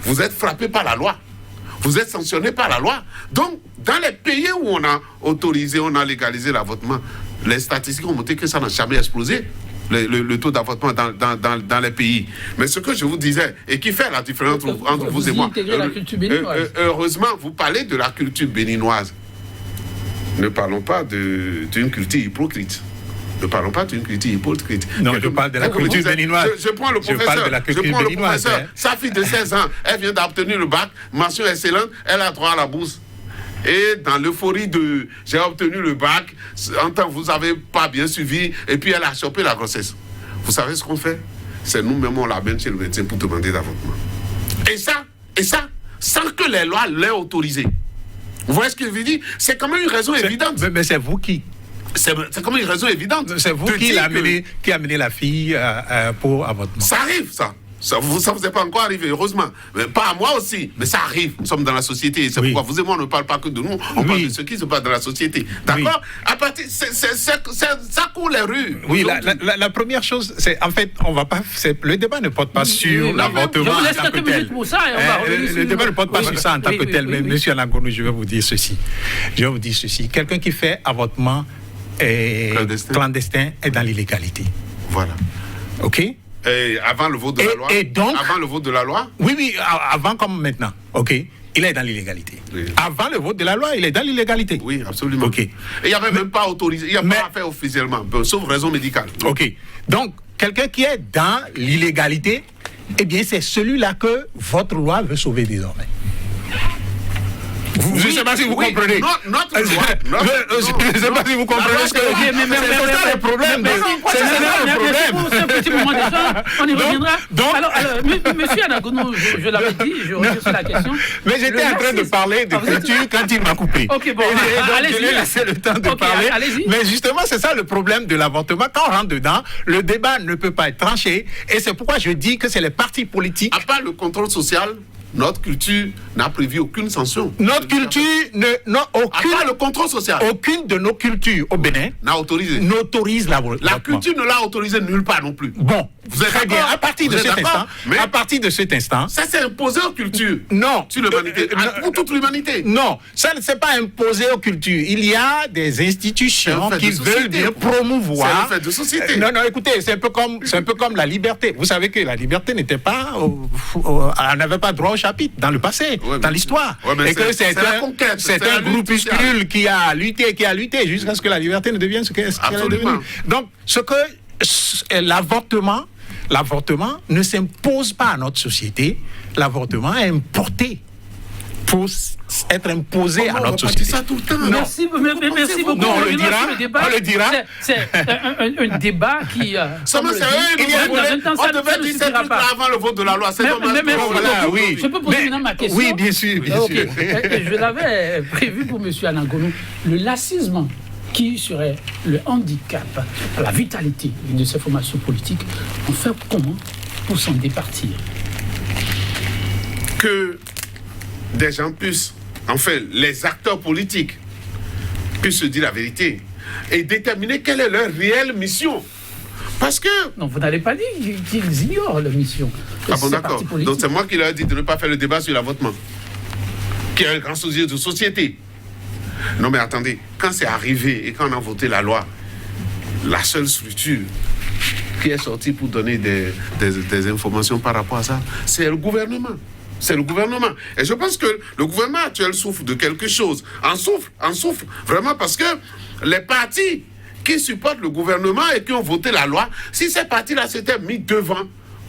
vous êtes frappé par la loi. Vous êtes sanctionné par la loi. Donc, dans les pays où on a autorisé, on a légalisé l'avortement, les statistiques ont montré que ça n'a jamais explosé. Le taux d'avortement dans les pays. Mais ce que je vous disais, et qui fait la différence entre vous et moi, la culture béninoise. Heureusement, vous parlez de la culture béninoise. Ne parlons pas d'une culture hypocrite. Ne parlons pas d'une culture hypocrite. Non, je parle de la culture béninoise. Je prends le professeur. Je parle de la culture béninoise. Sa fille de 16 ans, elle vient d'obtenir le bac, mention excellente, elle a droit à la bourse. Et dans l'euphorie de j'ai obtenu le bac, en temps vous n'avez pas bien suivi, et puis elle a chopé la grossesse. Vous savez ce qu'on fait? C'est nous-mêmes on l'amène chez le médecin pour demander d'avortement. Et ça, sans que les lois l'aient autorisé. Vous voyez ce que je veux dire? C'est quand même une raison évidente. Mais c'est vous qui... C'est quand même une raison évidente. C'est vous qui amenez la fille pour avortement. Ça arrive, ça. Ça vous est pas encore arrivé, heureusement. Mais pas à moi aussi, mais ça arrive. Nous sommes dans la société. C'est pourquoi vous et moi, on ne parle pas que de nous. On parle de ce qui se passe dans la société. D'accord? À partir, ça court les rues. Oui, la première chose, c'est en fait, on va pas. Le débat ne porte pas sur l'avortement en tant que tel. Le débat ne porte pas sur ça en tant que tel. Mais Monsieur Anangonou, je vais vous dire ceci. Quelqu'un qui fait avortement clandestin est dans l'illégalité. Voilà. OK? Et avant le vote de la loi. Et donc, avant le vote de la loi. Oui, avant comme maintenant. OK? Il est dans l'illégalité. Oui. Avant le vote de la loi, il est dans l'illégalité. Oui, absolument. OK. Et il n'y avait même pas autorisé, il n'y a pas à faire officiellement, sauf raison médicale. OK. Donc, quelqu'un qui est dans l'illégalité, eh bien, c'est celui-là que votre loi veut sauver désormais. Je ne sais pas si vous comprenez. Notre loi. Je ne sais pas si vous comprenez ce que je dis. C'est ça le problème. C'est ça le problème. C'est un petit moment déjà. On y reviendra. Alors, monsieur Anangonou, je l'avais dit, je reviens sur la question. Mais j'étais en train de parler de culture quand il m'a coupé. Ok, bon, allez-y. Je lui ai laissé le temps de parler. Mais justement, c'est ça le problème de l'avortement. Quand on rentre dedans, le débat ne peut pas être tranché. Et c'est pourquoi je dis que c'est les partis politiques. À part le contrôle social, notre culture n'a prévu aucune sanction. Notre culture le contrôle social. Aucune de nos cultures au Bénin n'autorise l'avortement. La culture ne l'a autorisé nulle part non plus. Bon, vous êtes très bien. À partir de cet instant, ça s'est imposé aux cultures. Non. Sur l'humanité. Pour toute l'humanité. Non, ça ne s'est pas imposé aux cultures. Il y a des institutions qui veulent bien promouvoir. C'est le fait de société. Non, écoutez, c'est un peu comme la liberté. Vous savez que la liberté n'était pas, elle n'avait pas droit au chapitre dans le passé, dans l'histoire. Et que c'est un groupuscule qui a lutté jusqu'à ce que la liberté ne devienne ce qu'elle est devenue. Donc, l'avortement ne s'impose pas à notre société. L'avortement est importé pour être imposé à notre société. Ça tout le temps. Merci beaucoup. Non, on le dira. C'est un débat qui... on devait dire ça avant le vote de la loi. C'est dommage. Je peux poser maintenant ma question? Oui, bien sûr. Je l'avais prévu pour M. Anangonou. Le lacisme qui serait le handicap à la vitalité de ces formations politiques, on fait comment pour s'en départir? Que des gens puissent, les acteurs politiques puissent se dire la vérité et déterminer quelle est leur réelle mission. Parce que... Non, vous n'allez pas dire qu'ils ignorent leur mission. Ah bon, d'accord. Donc c'est moi qui leur ai dit de ne pas faire le débat sur l'avortement, qui est un grand sujet de société. Non mais attendez, quand c'est arrivé et quand on a voté la loi, la seule structure qui est sortie pour donner des informations par rapport à ça, c'est le gouvernement. C'est le gouvernement. Et je pense que le gouvernement actuel souffre de quelque chose. En souffre vraiment parce que les partis qui supportent le gouvernement et qui ont voté la loi, si ces partis-là s'étaient mis devant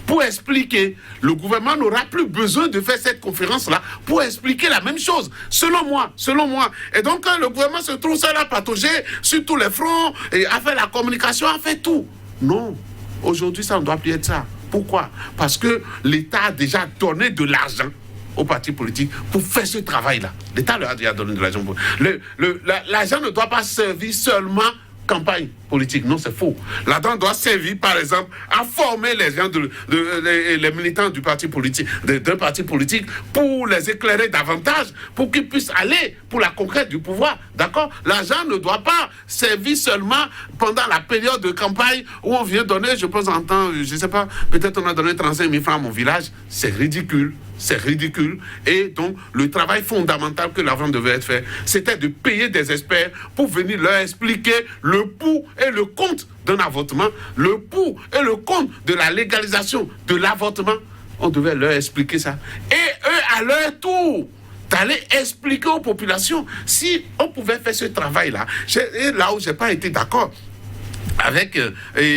pour expliquer, le gouvernement n'aura plus besoin de faire cette conférence-là pour expliquer la même chose, selon moi. Et donc, quand le gouvernement se trouve seul à patauger sur tous les fronts, et à faire la communication, à faire tout. Non, aujourd'hui, ça ne doit plus être ça. Pourquoi? Parce que l'État a déjà donné de l'argent aux partis politiques pour faire ce travail-là. L'État leur a déjà donné de l'argent. L'argent ne doit pas servir seulement campagne politique. Non, c'est faux. L'argent doit servir, par exemple, à former les gens, les militants du parti politique, d'un parti politique, pour les éclairer davantage, pour qu'ils puissent aller pour la conquête du pouvoir. D'accord? L'argent ne doit pas servir seulement pendant la période de campagne où on vient donner, je pense, en temps, je ne sais pas, peut-être on a donné 35 000 francs à mon village. C'est ridicule. C'est ridicule. Et donc, le travail fondamental que l'avant devait être fait, c'était de payer des experts pour venir leur expliquer le pour et le contre d'un avortement, le pour et le contre de la légalisation de l'avortement. On devait leur expliquer ça. Et eux, à leur tour, d'aller expliquer aux populations. Si on pouvait faire ce travail-là, et là où je n'ai pas été d'accord avec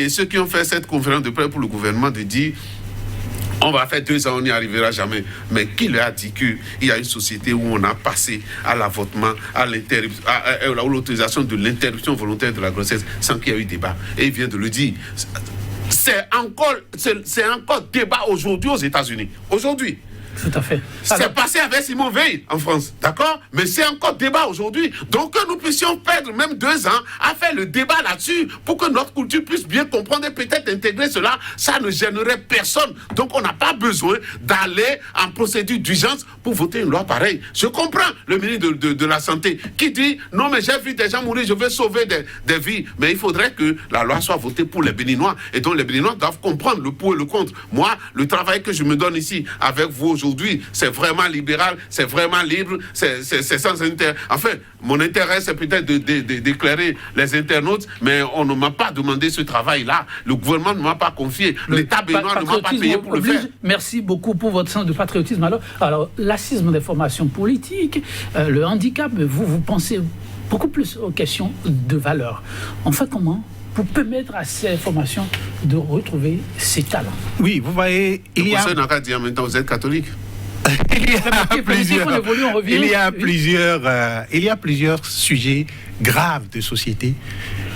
ceux qui ont fait cette conférence de presse pour le gouvernement, de dire on va faire 2 ans, on n'y arrivera jamais. Mais qui leur a dit qu'il y a une société où on a passé à l'avortement, à l'autorisation de l'interruption volontaire de la grossesse sans qu'il y ait eu débat. Et il vient de le dire. C'est encore débat aujourd'hui aux États-Unis. Aujourd'hui. Tout à fait. C'est passé avec Simon Veil en France, d'accord? Mais c'est encore débat aujourd'hui. Donc que nous puissions perdre même 2 ans à faire le débat là-dessus pour que notre culture puisse bien comprendre et peut-être intégrer cela, ça ne gênerait personne. Donc on n'a pas besoin d'aller en procédure d'urgence pour voter une loi pareille. Je comprends le ministre de la Santé qui dit non mais j'ai vu des gens mourir, je veux sauver des vies. Mais il faudrait que la loi soit votée pour les Béninois et donc les Béninois doivent comprendre le pour et le contre. Moi, le travail que je me donne ici avec vous aujourd'hui, c'est vraiment libéral, c'est vraiment libre, c'est sans intérêt. Enfin, mon intérêt, c'est peut-être d'éclairer les internautes, mais on ne m'a pas demandé ce travail-là. Le gouvernement ne m'a pas confié. L'État béninois ne m'a pas payé pour le faire. Merci beaucoup pour votre sens de patriotisme. Alors l'assisme des formations politiques, le handicap, vous pensez beaucoup plus aux questions de valeur. On fait comment pour permettre à ces formations de retrouver ses talents? Oui, vous voyez, il y a... Vous n'a dit en même temps, vous êtes catholique. Il y a plusieurs sujets graves de société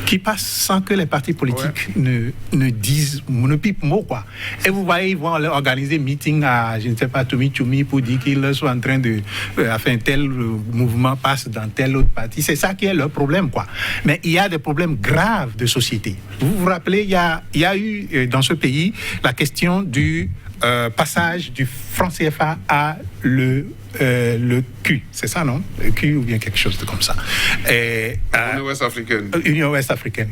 qui passent sans que les partis politiques ne disent, ne pipent mot, quoi. Et vous voyez, ils vont organiser meeting à, je ne sais pas, Toumi pour dire qu'ils sont en train de... enfin, tel mouvement passe dans tel autre parti. C'est ça qui est leur problème, quoi. Mais il y a des problèmes graves de société. Vous vous rappelez, il y a eu dans ce pays la question du passage du franc CFA à le Q, c'est ça, non? Le Q ou bien quelque chose de comme ça. Union ouest-africaine. Union ouest-africaine.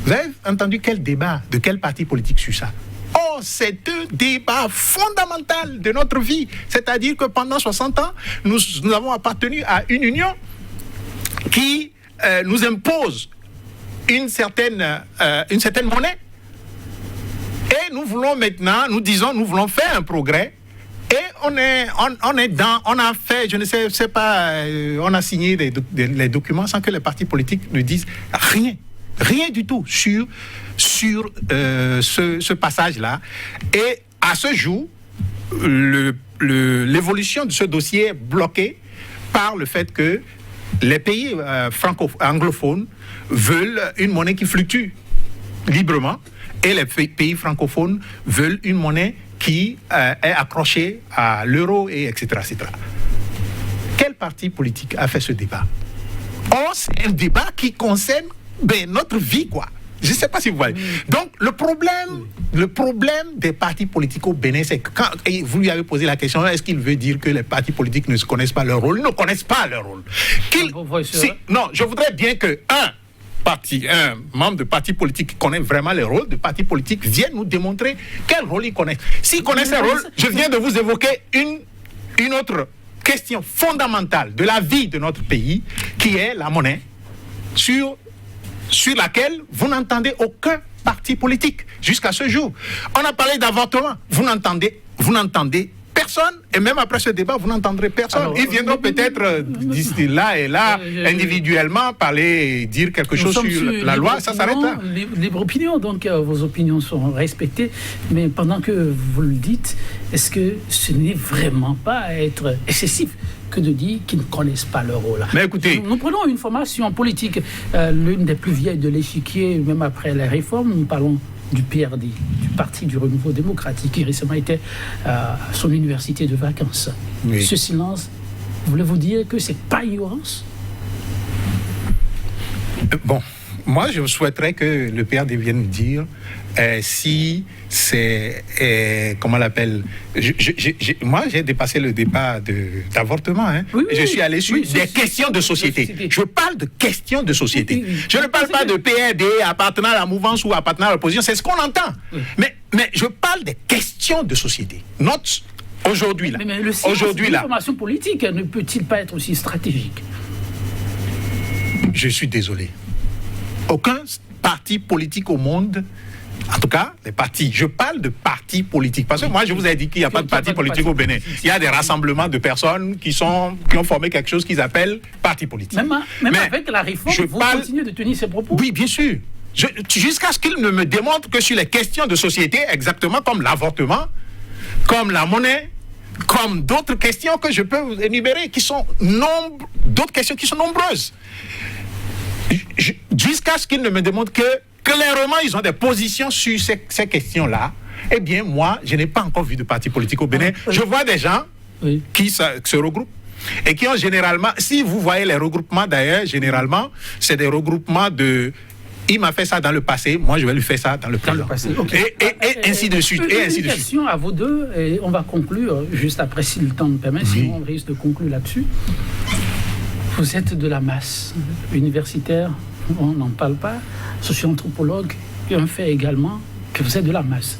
Vous avez entendu quel débat de quel parti politique sur ça? Oh, c'est un débat fondamental de notre vie. C'est-à-dire que pendant 60 ans, nous avons appartenu à une union qui nous impose une certaine monnaie. Et nous voulons maintenant, nous voulons faire un progrès. Et on a fait, je ne sais pas, on a signé les documents sans que les partis politiques ne disent rien du tout sur ce passage-là. Et à ce jour, l'évolution de ce dossier est bloquée par le fait que les pays anglophones veulent une monnaie qui fluctue librement. Et les pays francophones veulent une monnaie qui est accrochée à l'euro, etc., etc. Quel parti politique a fait ce débat? Oh, c'est un débat qui concerne notre vie, quoi. Je ne sais pas si vous voyez. Donc, le problème des partis politiques au Bénin, c'est que quand vous lui avez posé la question, est-ce qu'il veut dire que les partis politiques ne connaissent pas leur rôle? Ils ne connaissent pas leur rôle. Non, je voudrais bien que, un membre de parti politique qui connaît vraiment les rôles de parti politique vienne nous démontrer quel rôle ils connaissent. S'ils connaissent les rôles, je viens de vous évoquer une autre question fondamentale de la vie de notre pays, qui est la monnaie, sur laquelle vous n'entendez aucun parti politique jusqu'à ce jour. On a parlé d'avortement, vous n'entendez personne, et même après ce débat, vous n'entendrez personne. Alors, ils viendront peut-être d'ici là et là, individuellement, parler, dire quelque chose sur la loi, ça s'arrête là. Libre opinion, donc vos opinions sont respectées, mais pendant que vous le dites, est-ce que ce n'est vraiment pas être excessif que de dire qu'ils ne connaissent pas leur rôle? Mais écoutez, nous prenons une formation politique, l'une des plus vieilles de l'échiquier, même après les réformes, nous parlons du PRD, du Parti du Renouveau Démocratique, qui récemment était à son université de vacances. Oui. Ce silence, voulez-vous dire que c'est pas ignorance? Bon, moi je souhaiterais que le PRD vienne me dire si c'est comment on l'appelle. Moi j'ai dépassé le débat d'avortement. Je suis allé sur des questions de société. Je parle de questions de société. Je ne parle pas de PRD appartenant à la mouvance ou appartenant à l'opposition. C'est ce qu'on entend. Mais je parle des questions de société. Aujourd'hui là. Mais le silence de l'information politique ne peut-il pas être aussi stratégique? Je suis désolé. Aucun parti politique au monde En tout cas, les partis. Je parle de partis politiques. Parce que moi, je vous ai dit qu'il n'y a pas de parti politique au Bénin. Il y a des rassemblements de personnes qui ont formé quelque chose qu'ils appellent parti politique. Même avec la réforme, vous continuez de tenir ces propos. Oui, bien sûr. Jusqu'à ce qu'ils ne me démontrent que sur les questions de société, exactement comme l'avortement, comme la monnaie, comme d'autres questions que je peux vous énumérer, d'autres questions qui sont nombreuses. Jusqu'à ce qu'ils ne me démontrent que clairement, ils ont des positions sur ces questions-là. Eh bien, moi, je n'ai pas encore vu de parti politique au Bénin. Je vois des gens qui se regroupent et qui ont généralement, si vous voyez les regroupements d'ailleurs, généralement, c'est des regroupements de... Il m'a fait ça dans le passé, moi je vais lui faire ça dans le présent. Okay. Et ainsi de suite. Une question à vous deux, et on va conclure juste après si le temps nous permet, sinon on risque de conclure là-dessus. Vous êtes de la masse universitaire, on n'en parle pas, socio-anthropologue, et on fait également que vous êtes de la masse.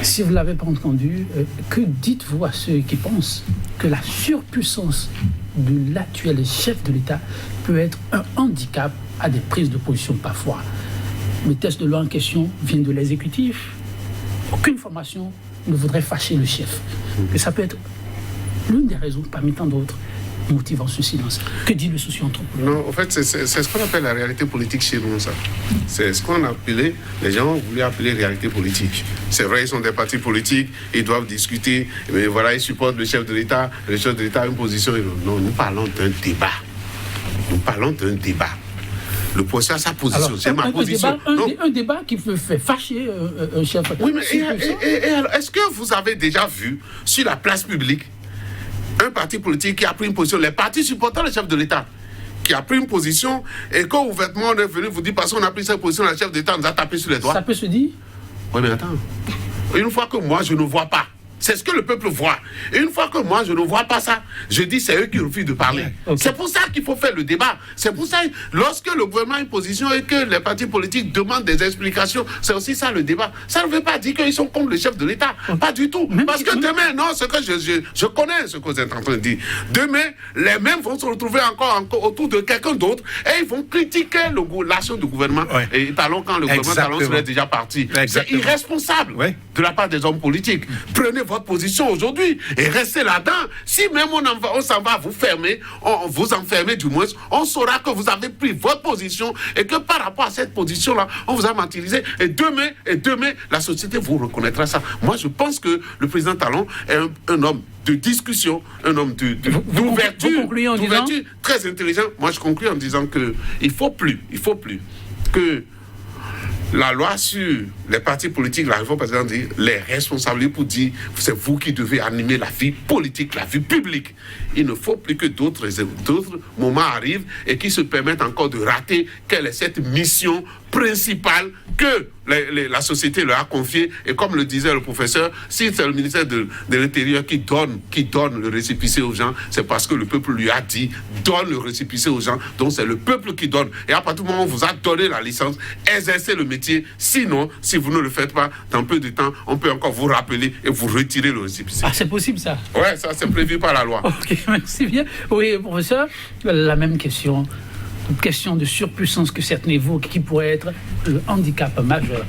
Si vous ne l'avez pas entendu, que dites-vous à ceux qui pensent que la surpuissance de l'actuel chef de l'État peut être un handicap à des prises de position parfois? Le test de loi en question vient de l'exécutif. Aucune formation ne voudrait fâcher le chef. Et ça peut être l'une des raisons, parmi tant d'autres, motivant ce silence. Que dit le socio-anthropologue? Non, en fait, c'est ce qu'on appelle la réalité politique chez nous, ça. C'est ce qu'on a appelé, les gens ont voulu appeler réalité politique. C'est vrai, ils sont des partis politiques, ils doivent discuter, mais voilà, ils supportent le chef de l'État a une position. Non, nous parlons d'un débat. Nous parlons d'un débat. Le procès a sa position, alors, c'est ma position. Un débat qui peut faire fâcher un chef. Oui, mais est-ce que vous avez déjà vu sur la place publique un parti politique qui a pris une position, les partis supportant le chef de l'État, qui a pris une position, et quand ouvertement on est venu vous dire parce qu'on a pris cette position, le chef d'État nous a tapé sur les doigts? Ça peut se dire? Oui, mais attends. Une fois que moi je ne vois pas, c'est ce que le peuple voit. Et une fois que moi, je ne vois pas ça, je dis c'est eux qui refusent de parler. Okay. C'est pour ça qu'il faut faire le débat. C'est pour ça, lorsque le gouvernement a une position et que les partis politiques demandent des explications, c'est aussi ça le débat. Ça ne veut pas dire qu'ils sont contre le chef de l'État. Okay. Pas du tout. Parce que demain, non, ce que je connais ce que vous êtes en train de dire. Demain, les mêmes vont se retrouver encore autour de quelqu'un d'autre et ils vont critiquer l'action du gouvernement. Ouais. Et talon quand le gouvernement talon serait déjà parti. C'est irresponsable de la part des hommes politiques. Prenez votre position aujourd'hui et restez là-dedans. Si même on s'en va vous fermer, vous enfermer du moins, on saura que vous avez pris votre position et que par rapport à cette position-là, on vous a martyrisé. Et demain, la société vous reconnaîtra ça. Moi, je pense que le président Talon est un homme de discussion, un homme d'ouverture, très intelligent. Moi, je conclue en disant que il faut plus que la loi sur les partis politiques, la réforme présidente dit les responsabilités pour dire c'est vous qui devez animer la vie politique, la vie publique. Il ne faut plus que d'autres moments arrivent et qui se permettent encore de rater quelle est cette mission principale que la société leur a confiée. Et comme le disait le professeur, si c'est le ministère de l'Intérieur qui donne le récépissé aux gens, c'est parce que le peuple lui a dit donne le récépissé aux gens. Donc c'est le peuple qui donne. Et à partir du moment où on vous a donné la licence, exercez le métier. Sinon, si vous ne le faites pas, dans peu de temps, on peut encore vous rappeler et vous retirer le récépissé. Ah, c'est possible ça? Ouais, ça c'est prévu par la loi. Ok, merci bien. Oui, professeur, la même question. Une question de surpuissance que certains évoquent, qui pourrait être le handicap majeur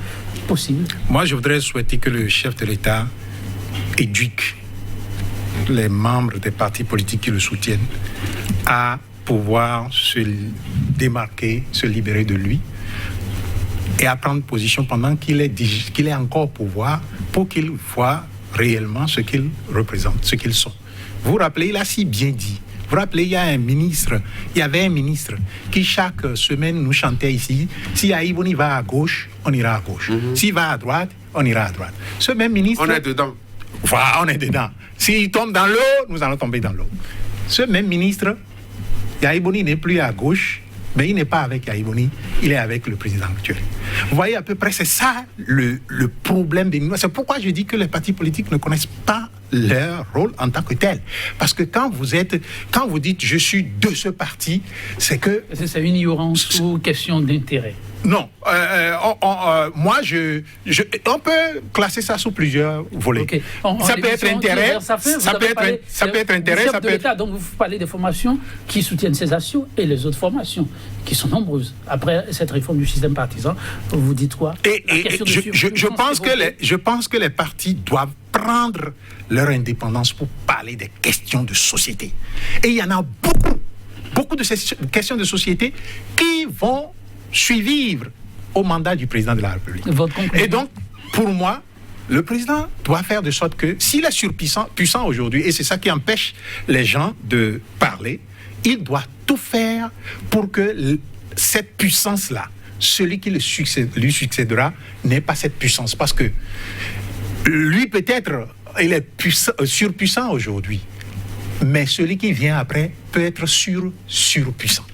possible. Moi, je voudrais souhaiter que le chef de l'État éduque les membres des partis politiques qui le soutiennent à pouvoir se démarquer, se libérer de lui et à prendre position pendant qu'il est encore au pouvoir pour qu'il voit réellement ce qu'ils représentent, ce qu'ils sont. Vous vous rappelez, il a si bien dit. Vous vous rappelez, il y avait un ministre qui chaque semaine nous chantait ici, si Aïbouni va à gauche, on ira à gauche. S'il va à droite, on ira à droite. Ce même ministre... On est dedans. Voilà, on est dedans. S'il tombe dans l'eau, nous allons tomber dans l'eau. Ce même ministre, Aïbouni n'est plus à gauche, mais il n'est pas avec Aïbouni, il est avec le président actuel. Vous voyez, à peu près, c'est ça le problème des Béninois. C'est pourquoi je dis que les partis politiques ne connaissent pas leur rôle en tant que tel. Parce que quand vous dites je suis de ce parti, c'est que... C'est une ignorance ou question d'intérêt. Non, moi, on peut classer ça sous plusieurs volets. Okay. Ça peut être intérêt, ça peut être intérêt, ça peut être... Donc, vous parlez des formations qui soutiennent ces actions et les autres formations, qui sont nombreuses. Après cette réforme du système partisan, vous dites quoi? Je pense que les partis doivent prendre leur indépendance pour parler des questions de société. Et il y en a beaucoup de ces questions de société qui vont survivre au mandat du président de la République. Et donc, pour moi, le président doit faire de sorte que, s'il est surpuissant aujourd'hui, et c'est ça qui empêche les gens de parler, il doit tout faire pour que cette puissance-là, celui qui lui succédera, n'ait pas cette puissance. Parce que lui, peut-être, il est surpuissant aujourd'hui, mais celui qui vient après peut être surpuissant.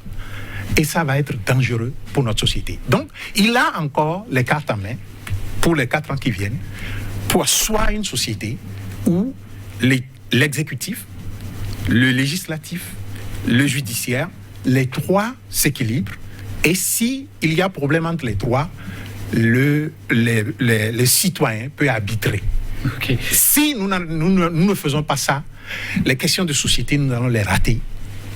Et ça va être dangereux pour notre société. Donc, il a encore les cartes en main pour les 4 ans qui viennent pour asseoir une société où l'exécutif, le législatif, le judiciaire, les 3 s'équilibrent. Et s'il y a problème entre les 3, le citoyen peut arbitrer. Okay. Si nous ne faisons pas ça, les questions de société, nous allons les rater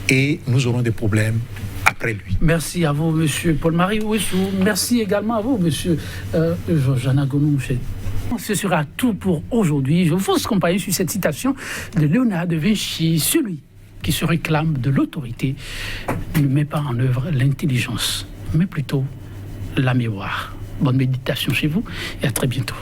et nous aurons des problèmes après lui. Merci à vous, monsieur Paul-Marie Ouessou. Merci également à vous, monsieur Georges Gonou. Ce sera tout pour aujourd'hui. Je vous accompagne sur cette citation de Léonard de Vinci. Celui qui se réclame de l'autorité ne met pas en œuvre l'intelligence, mais plutôt la mémoire. Bonne méditation chez vous et à très bientôt.